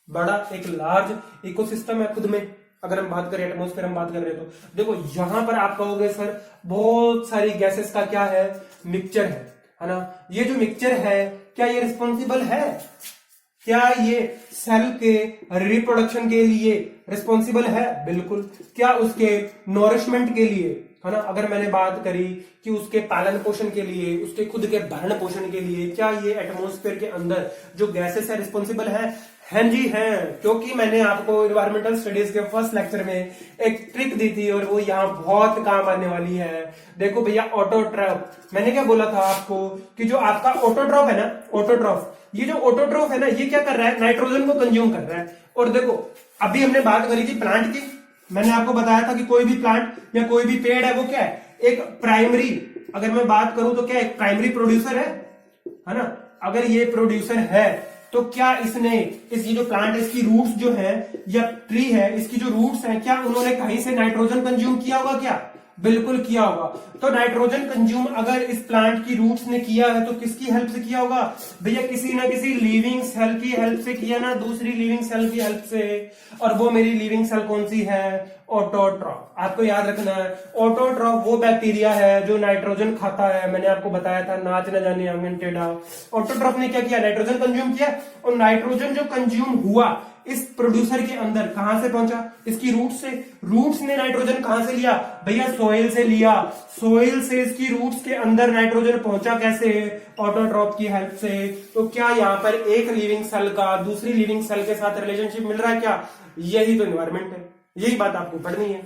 बड़ा, एक लार्ज इकोसिस्टम है खुद में। अगर हम बात करें एटमॉस्फेयर, हम बात कर रहे हैं तो देखो यहां पर आप कहोगे सर बहुत सारी गैसेस का क्या है, मिक्सचर है ना। ये जो मिक्सचर है क्या ये रिस्पॉन्सिबल है? क्या ये सेल के रिप्रोडक्शन के लिए रिस्पॉन्सिबल है? बिल्कुल। क्या उसके नॉरिशमेंट के लिए, है ना, अगर मैंने बात करी कि उसके पालन पोषण के लिए, उसके खुद के भरण पोषण के लिए, क्या ये एटमॉस्फेयर के अंदर जो गैसेस है रिस्पॉन्सिबल है? हैं जी हैं, क्योंकि मैंने आपको इन्वायरमेंटल स्टडीज के फर्स्ट लेक्चर में एक ट्रिक दी थी और वो यहाँ बहुत काम आने वाली है। देखो भैया ऑटोट्रॉफ, मैंने क्या बोला था आपको कि जो आपका ऑटोट्रॉफ है ना, ऑटोट्रॉफ, ये जो ऑटोट्रॉफ है ना, ये क्या कर रहा है? नाइट्रोजन को कंज्यूम कर रहा है। और देखो अभी हमने बात करी थी प्लांट की, मैंने आपको बताया था कि कोई भी प्लांट या कोई भी पेड़ है वो क्या है? एक प्राइमरी, अगर मैं बात करूं तो क्या एक प्राइमरी प्रोड्यूसर है ना। अगर ये प्रोड्यूसर है तो क्या इसने, इस ये जो प्लांट है इसकी रूट्स जो है या ट्री है, इसकी जो रूट्स हैं, क्या उन्होंने कहीं से नाइट्रोजन कंज्यूम किया होगा? क्या बिल्कुल किया होगा। तो नाइट्रोजन कंज्यूम अगर इस प्लांट की रूट्स ने किया है तो किसकी हेल्प से किया होगा? भैया किसी ना किसी लिविंग सेल की हेल्प से किया ना, दूसरी लिविंग सेल की हेल्प से। और वो मेरी लिविंग सेल कौन सी है? ऑटोट्रॉफ। आपको याद रखना है ऑटोट्रॉफ वो बैक्टीरिया है जो नाइट्रोजन खाता है। मैंने आपको बताया था, नाच न जाने आंगन टेढ़ा। ऑटोट्रॉफ ने क्या किया? नाइट्रोजन कंज्यूम किया, और नाइट्रोजन जो कंज्यूम हुआ इस प्रोड्यूसर के अंदर कहां से पहुंचा? इसकी रूट्स से। रूट्स ने नाइट्रोजन कहां से लिया? भैया सॉइल से लिया। सॉइल से इसकी रूट्स के अंदर नाइट्रोजन पहुंचा कैसे? ऑटोट्रॉफ की हेल्प से। तो क्या यहां पर एक लिविंग सेल का दूसरी लिविंग सेल के साथ रिलेशनशिप मिल रहा है? क्या यही तो एनवायरमेंट है, यही बात आपको पढ़नी है।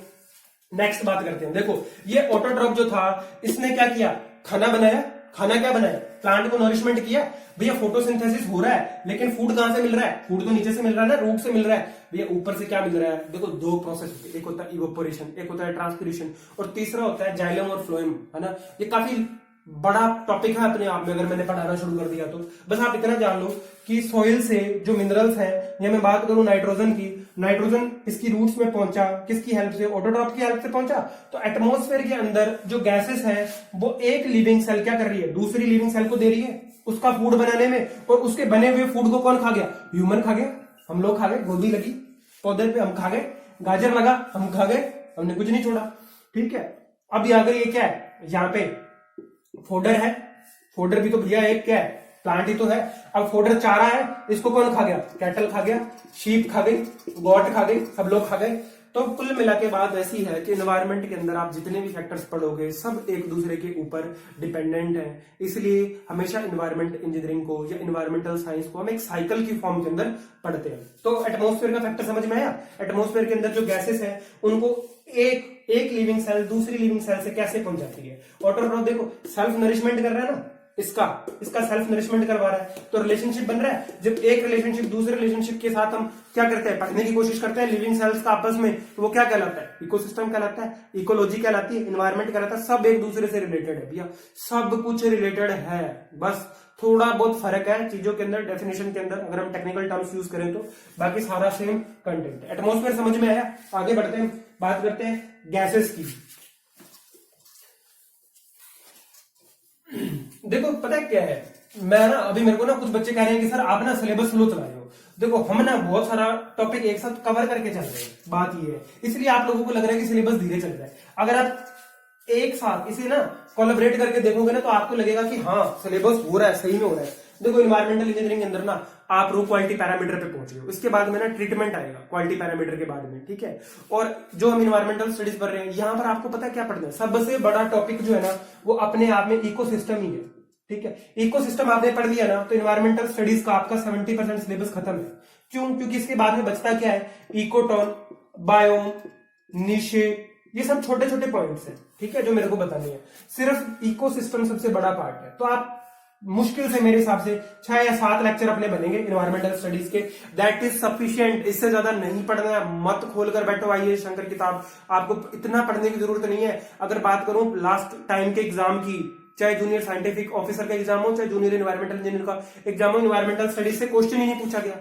नेक्स्ट बात करते हैं। देखो ये ऑटोट्रॉफ जो था इसने क्या किया? खाना बनाया। खाना क्या बनाया? प्लांट को नरिशमेंट किया। भैया फोटोसिंथेसिस हो रहा है, लेकिन फूड कहां से मिल रहा है? फूड तो नीचे से मिल रहा है ना, रूट से मिल रहा है। भैया ऊपर से क्या मिल रहा है? देखो दो प्रोसेस होते हैं, एक होता है इवेपोरेशन, एक होता है ट्रांसपिरेशन, और तीसरा होता है जाइलम और फ्लोएम, है ना। ये काफी बड़ा टॉपिक है अपने आप में, अगर मैंने पढ़ाना शुरू कर दिया तो। बस आप इतना जान लो कि सॉइल से जो मिनरल्स हैं, या मैं बात करूं नाइट्रोजन की, नाइट्रोजन इसकी रूट्स में पहुंचा किसकी हेल्प से? ऑटोट्रॉफ की हेल्प से पहुंचा। तो एटमॉस्फेयर के अंदर जो गैसेस हैं वो एक लिविंग सेल क्या कर रही है? दूसरी लिविंग सेल को दे रही है उसका फूड बनाने में। और उसके बने हुए फूड को कौन खा गया? ह्यूमन खा गया, हम लोग खा गए। गोभी लगी पौधे पे, हम खा गए। गाजर लगा, हम खा गए, हमने कुछ नहीं छोड़ा। ठीक है, अब अगर ये क्या है? यहाँ पे फोडर है। फोडर भी तो भैया एक क्या है? प्लांट ही तो है। अब फोडर चारा है, इसको कौन खा गया? कैटल खा गया, शीप खा गई, गोट खा गई, सब लोग खा गए। तो कुल मिला के बात ऐसी है कि एनवायरनमेंट के अंदर आप जितने भी फैक्टर्स पढ़ोगे सब एक दूसरे के ऊपर डिपेंडेंट है। इसलिए हमेशा एनवायरनमेंट इंजीनियरिंग को या एनवायरमेंटल साइंस को हम एक साइकिल की फॉर्म के अंदर पढ़ते हैं। तो एटमॉस्फेयर का फैक्टर समझ में आया? एटमॉस्फेयर के अंदर जो गैसेस है उनको एक लिविंग सेल दूसरी लिविंग सेल से कैसे पहुंचाती है? ऑटोट्रॉफ देखो सेल्फ नरिशमेंट कर रहा है ना, इसका सेल्फ नरिशमेंट करवा रहा है, तो रिलेशनशिप बन रहा है। जब एक रिलेशनशिप दूसरे रिलेशनशिप के साथ हम क्या करते हैं? पढ़ने की कोशिश करते हैं लिविंग सेल्स का आपस में, तो वो क्या कहलाता है? इकोसिस्टम कहलाता है, इकोलॉजी कहलाती है, एनवायरमेंट कहलाता है। सब एक दूसरे से रिलेटेड है भैया, सब कुछ रिलेटेड है। बस थोड़ा बहुत फर्क है चीजों के अंदर, डेफिनेशन के अंदर, अगर हम टेक्निकल टर्म्स यूज करें तो। बाकी सारा सेम कंटेंट है। एटमॉस्फेयर समझ में आया? आगे बढ़ते हैं, बात करते हैं गैसेस की। देखो पता है क्या है, मैं ना अभी मेरे को ना कुछ बच्चे कह रहे हैं कि सर आप ना सिलेबस स्लो चला रहे हो। देखो हम ना बहुत सारा टॉपिक एक साथ कवर करके चल रहे हैं, बात ये है, इसलिए आप लोगों को लग रहा है कि सिलेबस धीरे चल रहा है। अगर आप एक साथ इसे ना कोलैबोरेट करके देखोगे ना तो आपको लगेगा कि हाँ सिलेबस हो रहा है, सही में हो रहा है। देखो इन्वायरमेंटल इंजीनियरिंग के अंदर ना आप रो क्वालिटी पैरामीटर पे पहुंच गए हो, इसके बाद में ना ट्रीटमेंट आएगा क्वालिटी पैरामीटर के बाद में, ठीक है। और जो हम इन्वायरमेंटल स्टडीज पढ़ रहे हैं यहाँ पर आपको पता है क्या पढ़ना है, सबसे बड़ा टॉपिक जो है ना वो अपने आप में इकोसिस्टम ही है, ठीक है। इकोसिस्टम आपने पढ़ लिया ना तो इन्वायरमेंटल स्टडीज का आपका 70% सिलेबस खत्म है। क्यों? क्योंकि इसके बाद में बचता क्या है, इकोटोन, बायोम, नीशे, ये सब छोटे छोटे पॉइंट्स हैं, ठीक है, जो मेरे को बताने हैं। सिर्फ इकोसिस्टम सबसे बड़ा पार्ट है, तो आप मुश्किल से मेरे हिसाब से 6 या 7 लेक्चर अपने बनेंगे इन्वायरमेंटल स्टडीज के, दैट इज सफिशिएंट। इससे ज्यादा नहीं पढ़ना है, मत खोलकर बैठो आइए शंकर किताब, आपको इतना पढ़ने की जरूरत नहीं है। अगर बात करूं लास्ट टाइम के एग्जाम की, चाहे जूनियर साइंटिफिक ऑफिसर का एग्जाम हो, चाहे जूनियर इन्वायरमेंटल इंजीनियर का एग्जाम हो, इन्वायरमेंटल स्टडीज से क्वेश्चन ही नहीं पूछा गया।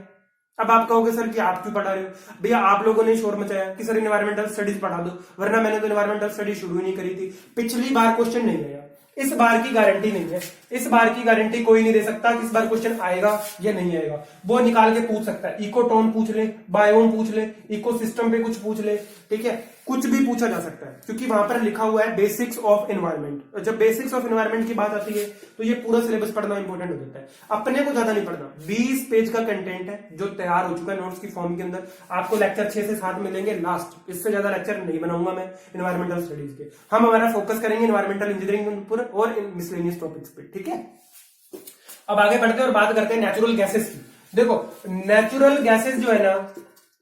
अब आप कहोगे सर कि आप क्यों पढ़ा रहे हो, भैया आप लोगों ने शोर मचाया कि सर इन्वायरमेंटल स्टडीज पढ़ा दो, वरना मैंने तो इन्वायरमेंटल स्टडीज शुरू ही नहीं करी थी। पिछली बार क्वेश्चन नहीं आया, इस बार की गारंटी नहीं है, इस बार की गारंटी कोई नहीं दे सकता कि इस बार क्वेश्चन आएगा या नहीं आएगा। वो निकाल के पूछ सकता है, इकोटोन पूछ ले, बायोम पूछ ले, इकोसिस्टम पे कुछ पूछ ले, ठीक है, कुछ भी पूछा जा सकता है, क्योंकि वहां पर लिखा हुआ है बेसिक्स ऑफ एनवायरनमेंट। जब बेसिक्स ऑफ एनवायरनमेंट की बात आती है तो ये पूरा सिलेबस पढ़ना इंपॉर्टेंट हो जाता है। अपने को ज्यादा नहीं पढ़ना, 20 पेज का कंटेंट है जो तैयार हो चुका है नोट्स की फॉर्म के अंदर। आपको लेक्चर 6 से 7 मिलेंगे लास्ट, इससे ज्यादा लेक्चर नहीं बनाऊंगा मैं इन्वायरमेंटल स्टडीज के। हम हमारा फोकस करेंगे इन्वायरमेंटल इंजीनियरिंग पर और मिसलेनियस टॉपिक्स पे, ठीक है। अब आगे बढ़ते हैं और बात करते हैं नेचुरल गैसेस की। देखो नेचुरल गैसेस जो है ना,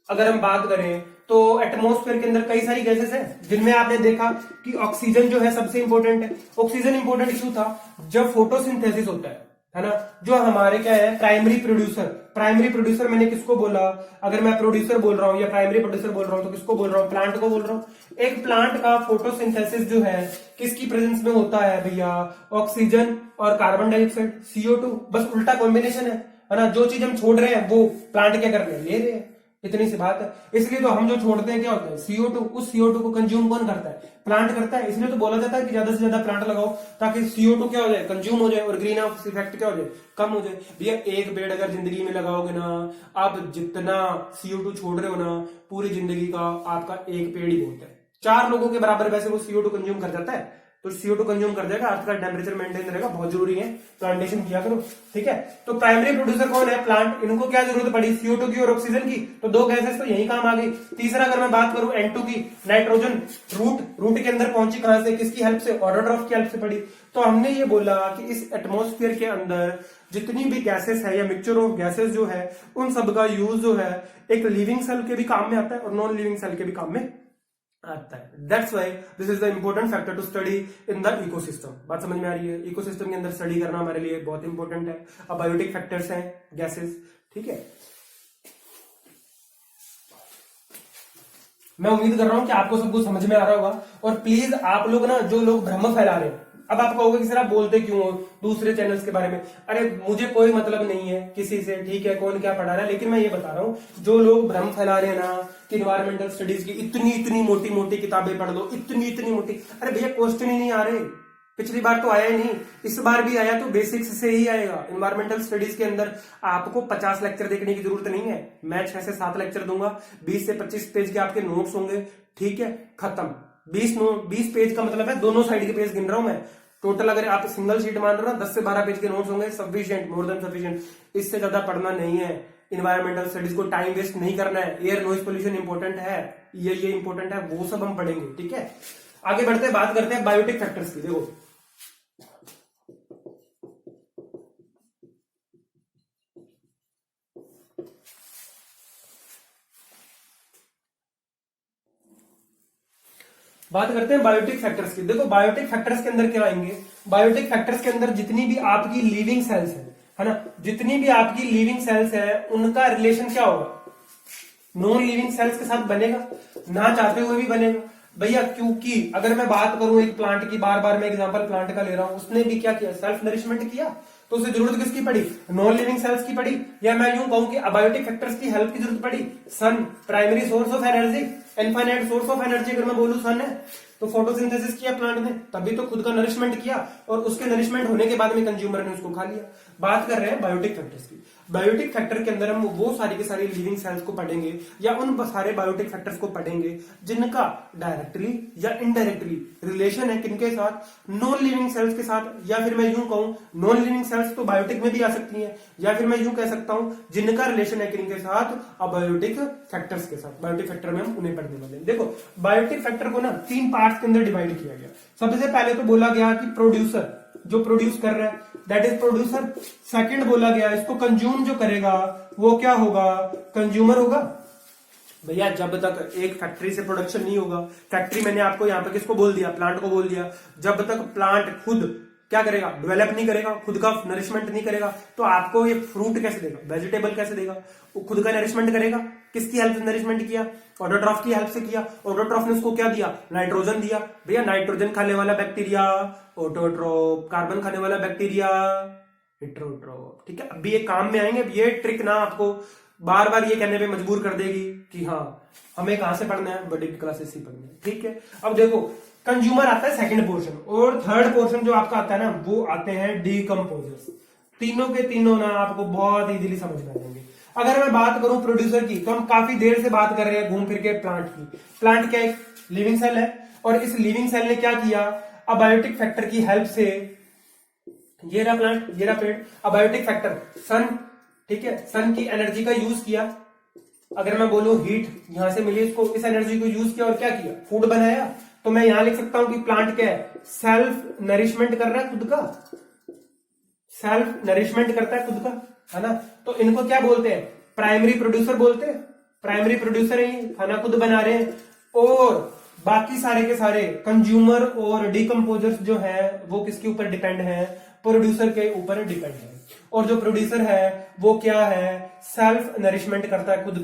अगर हम बात करें तो एटमॉस्फेयर के अंदर कई सारी गैसेस हैं, जिनमें आपने देखा कि ऑक्सीजन जो है सबसे इंपॉर्टेंट है। ऑक्सीजन इंपॉर्टेंट क्यों था? जब फोटोसिंथेसिस होता है ना, जो हमारे क्या है प्राइमरी प्रोड्यूसर। प्राइमरी प्रोड्यूसर मैंने किसको बोला? अगर मैं प्रोड्यूसर बोल रहा हूं या प्राइमरी प्रोड्यूसर बोल रहा हूं तो किसको बोल रहा हूं? प्लांट को बोल रहा हूं। एक प्लांट का फोटोसिंथेसिस जो है किसकी प्रेजेंस में होता है भैया? ऑक्सीजन और कार्बन डाइऑक्साइड, CO2। बस उल्टा कॉम्बिनेशन है ना। जो चीज हम छोड़ रहे हैं वो प्लांट क्या कर रहे हैं? ले रहे हैं, इतनी सी बात है। इसलिए तो हम जो छोड़ते हैं क्या होता है? CO2। उस CO2 को कंज्यूम कौन करता है? प्लांट करता है। इसलिए तो बोला जाता है कि ज्यादा से ज्यादा प्लांट लगाओ ताकि CO2 क्या हो जाए? कंज्यूम हो जाए और ग्रीन हाउस इफेक्ट क्या हो जाए? कम हो जाए। भैया एक पेड़ अगर जिंदगी में लगाओगे ना, आप जितना CO2 छोड़ रहे हो ना पूरी जिंदगी का, आपका एक पेड़ ही बहुत है। 4 लोगों के बराबर वैसे वो CO2 कंज्यूम कर जाता है, तो CO2 कंज्यूम कर जाएगा। अर्थ का टेम्परेचर मेंटेन रहेगा, बहुत जरूरी है, प्लांटेशन किया करो, ठीक है। तो प्राइमरी प्रोड्यूसर कौन है? प्लांट। इनको क्या जरूरत पड़ी? CO2 की और ऑक्सीजन की, तो 2 गैसेस तो यही काम आ गई। तीसरा अगर मैं बात करूं N2 की, नाइट्रोजन। रूट के अंदर पहुंची कहां से? किसकी हेल्प से? ऑटोट्रॉफ की हेल्प से पड़ी। तो हमने ये बोला कि इस एटमॉस्फेयर के अंदर जितनी भी गैसेस है या मिक्सचर ऑफ गैसेस जो है, उन सब का यूज जो है एक लिविंग सेल के भी काम में आता है और नॉन लिविंग सेल के भी काम में आता है। That's why this is the important factor to study in the ecosystem. बात समझ में आ रही है? इकोसिस्टम के अंदर स्टडी करना हमारे लिए बहुत इंपॉर्टेंट है। अब बायोटिक फैक्टर्स हैं गैसेस, ठीक है। मैं उम्मीद कर रहा हूं कि आपको सब कुछ समझ में आ रहा होगा। और प्लीज आप लोग ना, जो लोग भ्रम फैला रहे हैं, अब आप कहोगे कि सर आप बोलते क्यों हो दूसरे चैनल्स के बारे में? अरे मुझे कोई मतलब नहीं है किसी से, ठीक है, कौन क्या पढ़ा रहा है, लेकिन मैं ये बता रहा हूँ जो लोग भ्रम फैला रहे हैं ना कि इन्वायरमेंटल स्टडीज की इतनी इतनी मोटी मोटी किताबें पढ़ लो, इतनी इतनी मोटी, अरे भैया क्वेश्चन ही नहीं आ रहे। पिछली बार तो आया ही नहीं, इस बार भी आया तो बेसिक्स से ही आएगा। इन्वायरमेंटल स्टडीज के अंदर आपको 50 लेक्चर देखने की जरूरत नहीं है। मैं 6 से 7 लेक्चर दूंगा, 20 से 25 पेज के आपके नोट्स होंगे, ठीक है, खत्म। 20 पेज का मतलब है दोनों साइड के पेज गिन रहा हूं मैं। टोटल अगर आप सिंगल शीट मान रहे हो ना, 10 से 12 पेज के नोट्स होंगे, सफिशिएंट, मोर देन सफिशिएंट। इससे ज्यादा पढ़ना नहीं है। इन्वायरमेंटल स्टडीज को टाइम वेस्ट नहीं करना है। एयर नॉइज पोल्यूशन इंपॉर्टेंट है, ये इंपॉर्टेंट है, वो सब हम पढ़ेंगे, ठीक है। आगे बढ़ते हैं, बात करते हैं बायोटिक फैक्टर्स की। देखो बात करते हैं बायोटिक फैक्टर्स की। देखो बायोटिक फैक्टर्स के अंदर क्या आएंगे? बायोटिक फैक्टर्स के अंदर जितनी भी आपकी लिविंग सेल्स है ना, जितनी भी आपकी लिविंग सेल्स है उनका रिलेशन क्या होगा? नॉन लिविंग सेल्स के साथ बनेगा, ना चाहते हुए भी बनेगा भैया। क्योंकि अगर मैं बात करूं एक प्लांट की, बार बार मैं एग्जांपल प्लांट का ले रहा हूं, उसने भी क्या किया? सेल्फ नरिशमेंट किया, तो उसे जरूरत किसकी पड़ी? नॉन लिविंग सेल्स की पड़ी। या मैं यूं कहूं कि अबायोटिक फैक्टर्स की हेल्प की जरूरत पड़ी। Sun, primary source of energy, infinite source of energy, अगर मैं बोलूं सन है, तो फोटोसिंथेसिस किया प्लांट ने, तभी तो खुद का नरिशमेंट किया, और उसके नरिशमेंट होने के बाद में कंज्यूमर ने उसको खा लिया। बात कर रहे हैं बायोटिक फैक्टर्स की। बायोटिक फैक्टर के अंदर हम वो सारी के सारी लिविंग सेल्स को पढ़ेंगे, या उन सारे बायोटिक फैक्टर्स को पढ़ेंगे जिनका डायरेक्टली या इनडायरेक्टली रिलेशन है किनके साथ, नॉन लिविंग सेल्स के साथ, या फिर मैं यूं कहूं नॉन लिविंग सेल्स तो बायोटिक में भी आ सकती हैं, या फिर मैं यूं कह सकता हूं जिनका रिलेशन है किनके साथ, अबायोटिक फैक्टर्स के साथ। बायोटिक फैक्टर में हम उन्हें पढ़ने वाले हैं। देखो बायोटिक फैक्टर को ना 3 पार्ट्स के अंदर डिवाइड किया गया। सबसे पहले तो बोला गया कि प्रोड्यूसर, जो प्रोड्यूस कर रहा है दैट इज प्रोड्यूसर। सेकंड बोला गया इसको कंज्यूम जो करेगा वो क्या होगा, कंज्यूमर होगा। भैया जब तक एक फैक्ट्री से प्रोडक्शन नहीं होगा, फैक्ट्री मैंने आपको यहाँ पे किसको बोल दिया, प्लांट को बोल दिया, जब तक प्लांट खुद क्या करेगा, डेवलप नहीं करेगा, खुद का नरिशमेंट नहीं करेगा, तो आपको ये फ्रूट कैसे देगा, वेजिटेबल कैसे देगा। वो खुद का नरिशमेंट करेगा, किसकी हेल्प से नरिशमेंट किया, ऑटोट्रॉफ की हेल्प से किया। ऑटोट्रॉफ ने उसको क्या दिया, नाइट्रोजन दिया। भैया नाइट्रोजन खाने वाला बैक्टीरिया ऑटोट्रॉफ, कार्बन खाने वाला बैक्टीरिया हेटेरोट्रॉफ। ठीक है, अभी ये काम में आएंगे। ये ट्रिक ना आपको बार बार ये कहने पे मजबूर कर देगी कि हाँ हमें कहां से पढ़ना है, बड़ी क्लासेस से पढ़ना है। ठीक है, अब देखो कंज्यूमर आता है सेकंड पोर्शन, और थर्ड पोर्शन जो आपका आता है ना वो आते हैं डीकम्पोजर्स। तीनों के तीनों ना आपको बहुत इजीली समझ में आ जाएंगे। अगर मैं बात करूं प्रोड्यूसर की, तो हम काफी देर से बात कर रहे हैं घूम फिर के प्लांट की। प्लांट क्या एक लिविंग सेल है, और इस लिविंग सेल ने क्या किया, अबायोटिक फैक्टर की हेल्प से, ये रहा प्लांट, ये रहा पेड़, अबायोटिक फैक्टर सन, ठीक है, सन की एनर्जी का यूज किया। अगर मैं बोलूं हीट यहां से मिली इसको, इस एनर्जी को यूज किया और क्या किया, फूड बनाया। तो मैं यहां लिख सकता हूं कि प्लांट क्या है, सेल्फ नरिशमेंट कर रहा है खुद का, सेल्फ नरिशमेंट करता है खुद का, है ना। तो इनको क्या बोलते हैं, प्राइमरी प्रोड्यूसर बोलते हैं। प्राइमरी प्रोड्यूसर है, खाना खुद बना रहे हैं। और बाकी सारे के सारे कंज्यूमर और डिकम्पोजर्स जो है वो किसके ऊपर डिपेंड है, प्रोड्यूसर के ऊपर डिपेंड है। और जो प्रोड्यूसर है वो क्या है, सेल्फ नरिशमेंट करता है खुद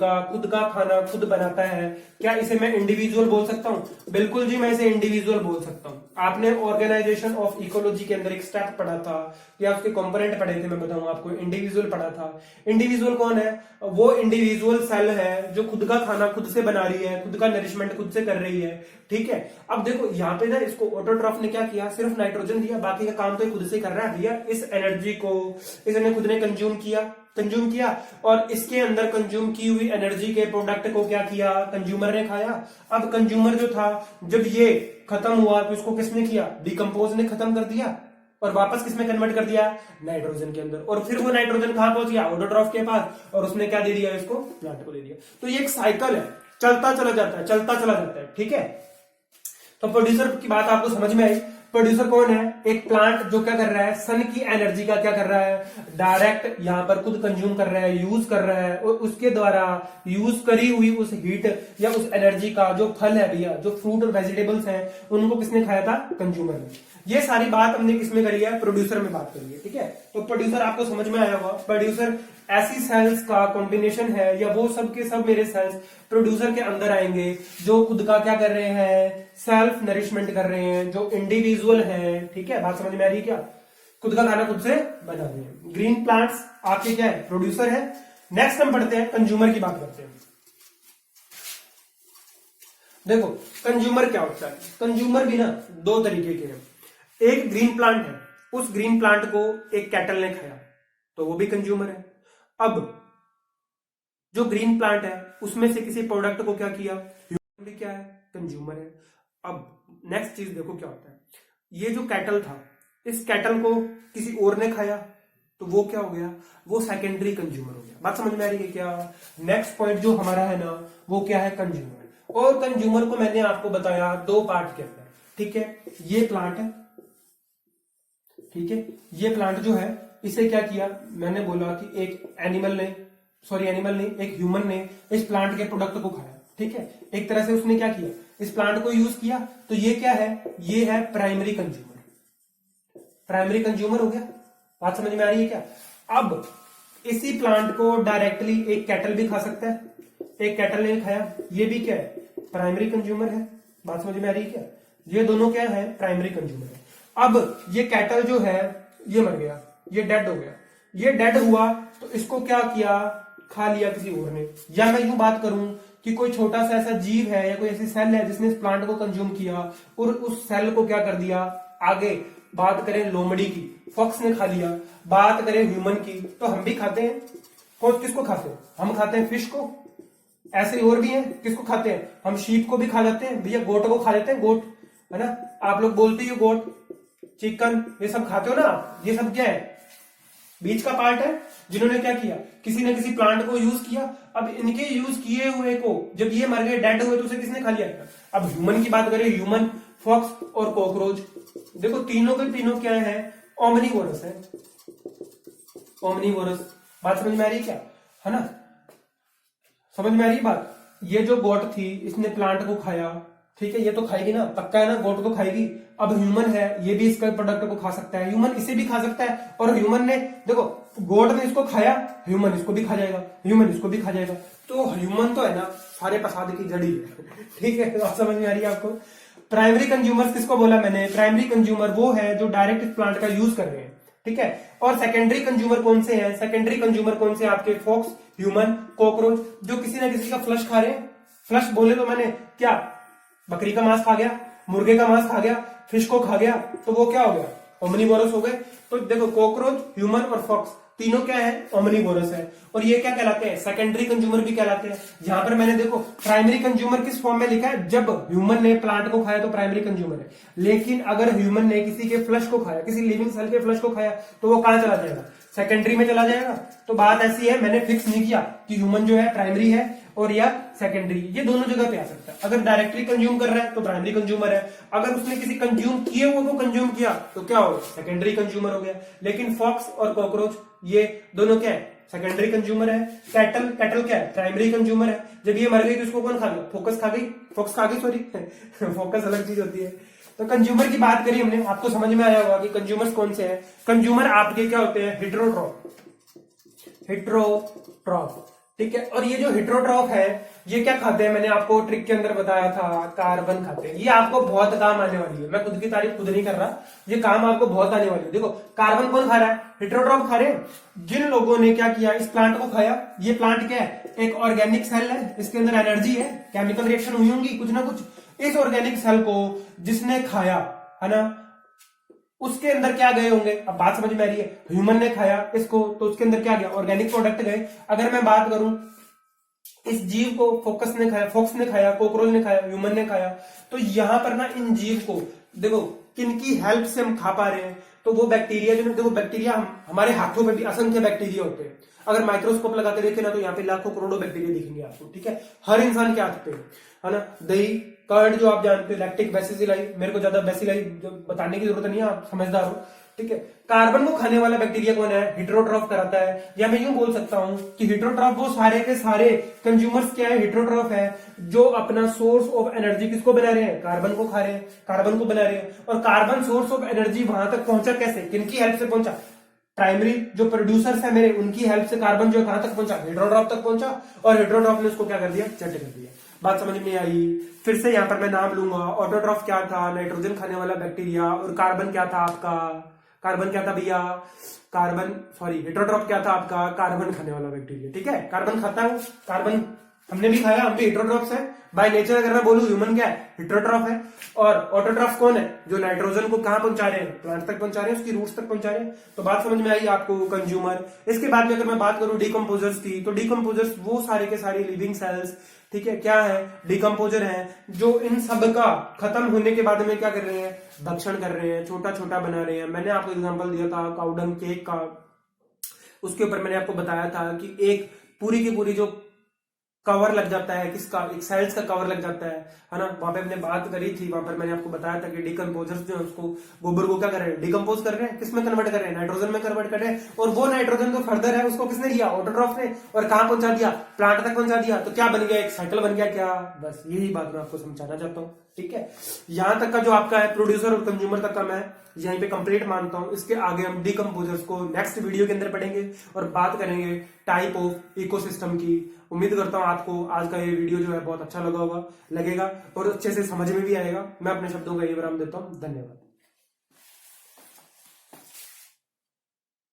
का खाना खुद बनाता है। क्या इसे मैं इंडिविजुअल बोल सकता हूं, बिल्कुल जी मैं इसे इंडिविजुअल बोल सकता हूं। आपने ऑर्गेनाइजेशन ऑफ इकोलॉजी के अंदर एक स्टेप पढ़ा था, या उसके कंपोनेंट पढ़े थे, मैं बताऊं आपको, इंडिविजुअल पढ़ा था। इंडिविजुअल कौन है, वो इंडिविजुअल सेल है जो खुद का खाना खुद से बना रही है, खुद का नरिशमेंट खुद से कर रही है। ठीक है, अब देखो यहाँ पे ना इसको ऑटोट्रॉफ ने क्या किया, सिर्फ नाइट्रोजन दिया, बाकी का काम तो खुद से कर रहा है। भैया इस एनर्जी को इसने खुद ने कंज्यूम किया, और इसके अंदर कंज्यूम की हुई एनर्जी के प्रोडक्ट को क्या किया, कंज्यूमर ने खाया। अब कंज्यूमर जो था, जब ये खत्म हुआ तो इसको किसने किया, डिकम्पोज ने खत्म कर दिया, और वापस किसमें कन्वर्ट कर दिया, नाइट्रोजन के अंदर। और फिर वो नाइट्रोजन कहां पहुंच गया, ऑटोट्रॉफ के पास, और उसने क्या दे दिया इसको, प्लांट को दे दिया। तो ये एक साइकिल है, चलता चला जाता है। ठीक है, तो प्रोड्यूसर की बात आपको समझ में आई। प्रोड्यूसर कौन है, एक प्लांट जो क्या कर रहा है, सन की एनर्जी का क्या कर रहा है, डायरेक्ट यहां पर खुद कंज्यूम कर रहा है, यूज कर रहा है, और उसके द्वारा यूज करी हुई उस हीट या उस एनर्जी का जो फल है भैया, जो फ्रूट और वेजिटेबल्स हैं, उनको किसने खाया था, कंज्यूमर ने। ये सारी बात हमने किसमें करी है, प्रोड्यूसर में बात करी है। ठीक है, तो प्रोड्यूसर आपको समझ में आया होगा। प्रोड्यूसर ऐसी सेल्स का कॉम्बिनेशन है, या वो सब के सब मेरे सेल्स प्रोड्यूसर के अंदर आएंगे जो खुद का क्या कर रहे हैं, सेल्फ नरिशमेंट कर रहे हैं, जो इंडिविजुअल है। ठीक है, बात समझ में आ रही है क्या, खुद का खाना खुद से बना रहे हैं। ग्रीन प्लांट्स आपके क्या है, प्रोड्यूसर है। नेक्स्ट हम पढ़ते हैं, कंज्यूमर की बात करते हैं। देखो कंज्यूमर क्या होता है, कंज्यूमर भी ना 2 तरीके के हैं। एक ग्रीन प्लांट है, उस ग्रीन प्लांट को एक कैटल ने खाया तो वो भी कंज्यूमर है। अब जो ग्रीन प्लांट है उसमें से किसी प्रोडक्ट को क्या किया, ह्यूमन भी क्या है, कंज्यूमर है। अब नेक्स्ट चीज देखो क्या होता है, ये जो कैटल था, इस कैटल को किसी और ने खाया तो वो क्या हो गया, वो सेकेंडरी कंज्यूमर हो गया। बात समझ में आ रही है क्या। नेक्स्ट पॉइंट जो हमारा है ना वो क्या है, कंज्यूमर। और कंज्यूमर को मैंने आपको बताया 2 पार्ट के अंदर। ठीक है, ये प्लांट है, ठीक है, ये प्लांट जो है इसे क्या किया, मैंने बोला कि एक एनिमल ने एक ह्यूमन ने इस प्लांट के प्रोडक्ट को खाया। ठीक है, एक तरह से उसने क्या किया, इस प्लांट को यूज किया। तो ये क्या है, ये है प्राइमरी कंज्यूमर हो गया। बात समझ में आ रही है क्या। अब इसी प्लांट को डायरेक्टली एक कैटल भी खा सकता है, एक कैटल ने खाया, ये भी क्या है, प्राइमरी कंज्यूमर है। बात समझ में आ रही है क्या, ये दोनों क्या है, प्राइमरी कंज्यूमर है। अब ये कैटल जो है ये मर गया, ये डेड हो गया। ये डेड हुआ तो इसको क्या किया, खा लिया किसी और ने। या मैं यूं बात करूं कि कोई छोटा सा ऐसा जीव है या कोई ऐसी सेल है जिसने इस प्लांट को कंज्यूम किया और उस सेल को क्या कर दिया आगे। बात करें लोमड़ी की, फॉक्स ने खा लिया। बात करें ह्यूमन की, तो हम भी खाते हैं। कौन किसको खाते हैं? हम खाते हैं फिश को। ऐसे और भी हैं, किसको खाते हैं? हम शीप को भी खा जाते हैं भैया, गोट को खा लेते हैं, गोट है ना। आप लोग बोलते हो गोट, चिकन, ये सब खाते हो ना आप। ये सब क्या है? बीज का पार्ट है जिन्होंने क्या किया, किसी न किसी प्लांट को यूज किया। अब इनके यूज किए हुए को जब ये मर गए, डेड हुए, तो उसे किसने खा लिया? अब ह्यूमन की बात करें, ह्यूमन, फॉक्स और कॉकरोच, देखो तीनों के तीनों क्या है? ओमनीवोरस है। ओमनीवोरस, बात समझ में आ रही है क्या? है ना, समझ में आ रही बात। ये जो गोट थी इसने प्लांट को खाया, ठीक है, ये तो खाएगी ना, पक्का है ना, गोट तो खाएगी। अब ह्यूमन है, ये भी इसका प्रोडक्ट को खा सकता है, ह्यूमन इसे भी खा सकता है। और ह्यूमन ने देखो, गोट ने इसको खाया, ह्यूमन इसको भी खा जाएगा, ह्यूमन इसको भी खा जाएगा। तो ह्यूमन तो है ना सारे प्रसाद की जड़ी है। ठीक है, बात समझ में आ रही है आपको। प्राइमरी कंज्यूमर किसको बोला मैंने? प्राइमरी कंज्यूमर वो है जो डायरेक्ट इस प्लांट का यूज कर रहे हैं, ठीक है। और सेकेंडरी कंज्यूमर कौन से हैं? सेकेंडरी कंज्यूमर कौन से? आपके फॉक्स, ह्यूमन, कॉकरोच, जो किसी ना किसी का फ्लश खा रहे हैं। फ्लश बोले तो मैंने क्या, बकरी का मांस खा गया, मुर्गे का मांस खा गया, फिश को खा गया, तो वो क्या हो गया? ओमनीवोरस हो गए। तो देखो कॉकरोच, ह्यूमन और फॉक्स तीनों क्या है? ओमनीवोरस है। और ये क्या कहलाते हैं? सेकेंडरी कंज्यूमर भी कहलाते हैं। जहां पर मैंने देखो प्राइमरी कंज्यूमर किस फॉर्म में लिखा है, जब ह्यूमन ने प्लांट को खाया तो प्राइमरी कंज्यूमर है। लेकिन अगर ह्यूमन ने किसी के फ्लश को खाया, किसी लिविंग सेल के फ्लश को खाया, तो वो कहां चला जाएगा? सेकेंडरी में चला जाएगा। तो बात ऐसी है, मैंने फिक्स नहीं किया कि ह्यूमन जो है प्राइमरी है और या सेकेंडरी, ये दोनों जगह पे आ सकता है। अगर डायरेक्टली कंज्यूम कर रहा है तो प्राइमरी कंज्यूमर है, अगर उसने किसी कंज्यूम किए हुए को कंज्यूम किया तो क्या हो? सेकेंडरी कंज्यूमर हो गया। लेकिन फॉक्स और कॉकरोच ये दोनों क्या है? सेकेंडरी कंज्यूमर है। कैटल, कैटल क्या है? प्राइमरी कंज्यूमर है। जब ये मर गई तो इसको कौन खा गया? फोकस खा गई, फॉक्स खा गई, सॉरी फोकस अलग चीज होती है। तो कंज्यूमर की बात करी हमने, आपको समझ में आया होगा कि कंज्यूमर्स कौन से हैं। कंज्यूमर आपके क्या होते हैं? हेट्रोट्रॉफ, हेट्रोट्रॉफ, ठीक है। और ये जो हेट्रोट्रॉफ है ये क्या खाते हैं? मैंने आपको ट्रिक के अंदर बताया था, कार्बन खाते हैं। ये आपको बहुत काम आने वाली है, मैं खुद की तारीफ खुद नहीं कर रहा, ये काम आपको बहुत आने वाली है। देखो कार्बन कौन खा रहा है? हेट्रोट्रॉफ खा रहे हैं। जिन लोगों ने क्या किया, इस प्लांट को खाया, ये प्लांट क्या है? एक ऑर्गेनिक सेल है, इसके अंदर एनर्जी है, केमिकल रिएक्शन हुई होंगी कुछ ना कुछ। इस ऑर्गेनिक सेल को जिसने खाया, है ना, उसके अंदर क्या गए होंगे? अब बात समझ में आ रही है। ह्यूमन ने खाया इसको तो उसके अंदर क्या गया? ऑर्गेनिक प्रोडक्ट गए। अगर मैं बात करूं, इस जीव को फोकस ने खाया, फॉक्स ने खाया, कॉकरोच ने खाया, ह्यूमन ने खाया, तो यहां पर ना इन जीव को देखो किनकी हेल्प से हम खा पा रहे हैं? तो वो बैक्टीरिया जो, देखो बैक्टीरिया हमारे हाथों में भी असंख्य बैक्टीरिया होते हैं। अगर माइक्रोस्कोप लगा के देखे ना तो यहाँ पे लाखों करोड़ों बैक्टीरिया दिखेंगे आपको, ठीक है। हर इंसान के हाथ पे है ना। दही, कर्ड जो आप जानते हो, लैक्टिक बेसिलाई, मेरे को ज्यादा बेसिलाई बताने की जरूरत नहीं है, आप समझदार हो, ठीक है। कार्बन को खाने वाला बैक्टीरिया कौन है? हेट्रोट्रॉफ कराता है। या मैं यूं बोल सकता हूं कि हेट्रोट्रॉफ वो सारे के सारे कंज्यूमर्स क्या है? हेट्रोट्रॉफ है, जो अपना सोर्स ऑफ एनर्जी किसको बना रहे हैं? कार्बन को खा रहे हैं, कार्बन को बना रहे हैं। और कार्बन सोर्स ऑफ एनर्जी वहां तक पहुंचा कैसे? किनकी हेल्प से पहुंचा? प्राइमरी जो प्रोड्यूसर्स है मेरे, उनकी हेल्प से कार्बन जो कहां तक पहुंचा? हेट्रोट्रॉफ तक पहुंचा। और हेट्रोट्रॉफ ने उसको क्या कर दिया? चट कर दिया। बात समझ में आई? फिर से यहां पर मैं नाम लूंगा। ऑटोट्रॉफ क्या था? नाइट्रोजन खाने वाला बैक्टीरिया। और कार्बन क्या था आपका? कार्बन क्या था भैया? कार्बन, सॉरी, हेट्रोट्रॉफ क्या था आपका? कार्बन खाने वाला बैक्टीरिया, ठीक है। कार्बन खाता है, कार्बन हमने भी खाया, हम भी हेट्रोट्रॉफ्स हैं बाय नेचर। अगर मैं बोलूं ह्यूमन क्या है? हेट्रोट्रॉफ है। और ऑटोट्रॉफ कौन है? जो नाइट्रोजन को कहां पहुंचा रहे हैं? प्लांट तक पहुंचा रहे हैं, उसकी रूट्स तक पहुंचा रहे हैं। तो बात समझ में आई आपको? कंज्यूमर। इसके बाद में अगर मैं बात करूं डिकम्पोजर्स की, तो डिकम्पोजर्स वो सारे के सारे लिविंग सेल्स, ठीक है, क्या है? डिकम्पोजर है, जो इन सब का खत्म होने के बाद में क्या कर रहे हैं? भक्षण कर रहे हैं, छोटा छोटा बना रहे हैं। मैंने आपको एग्जांपल दिया था काउडंग केक का, उसके ऊपर मैंने आपको बताया था कि एक पूरी की पूरी जो कवर लग जाता है, किसका? एक सेल्स का कवर लग जाता है ना। वहां पे हमने बात करी थी, वहां पर मैंने आपको बताया था कि डिकम्पोजर्स जो है उसको, गोबर को क्या कर रहे हैं? डिकम्पोज कर रहे हैं। किसमें कन्वर्ट कर रहे हैं? नाइट्रोजन में कन्वर्ट कर रहे हैं। और वो नाइट्रोजन जो फर्दर है उसको किसने दिया? ऑटोट्रॉफ ने। और कहां पहुंचा दिया? प्लांट तक पहुंचा दिया। तो क्या बन गया? एक साइकिल बन गया क्या? बस यही बात मैं आपको समझाना चाहता हूँ, ठीक है। यहां तक का जो आपका है प्रोड्यूसर और कंज्यूमर तक का मैं यहीं पे कंप्लीट मानता हूं। इसके आगे हम डिकम्पोजर्स को नेक्स्ट वीडियो के अंदर पढ़ेंगे और बात करेंगे टाइप ऑफ इकोसिस्टम की। उम्मीद करता हूं आपको आज का ये वीडियो जो है बहुत अच्छा लगेगा और अच्छे से समझ में भी आएगा। मैं अपने शब्दों का ये विराम देता हूं। धन्यवाद।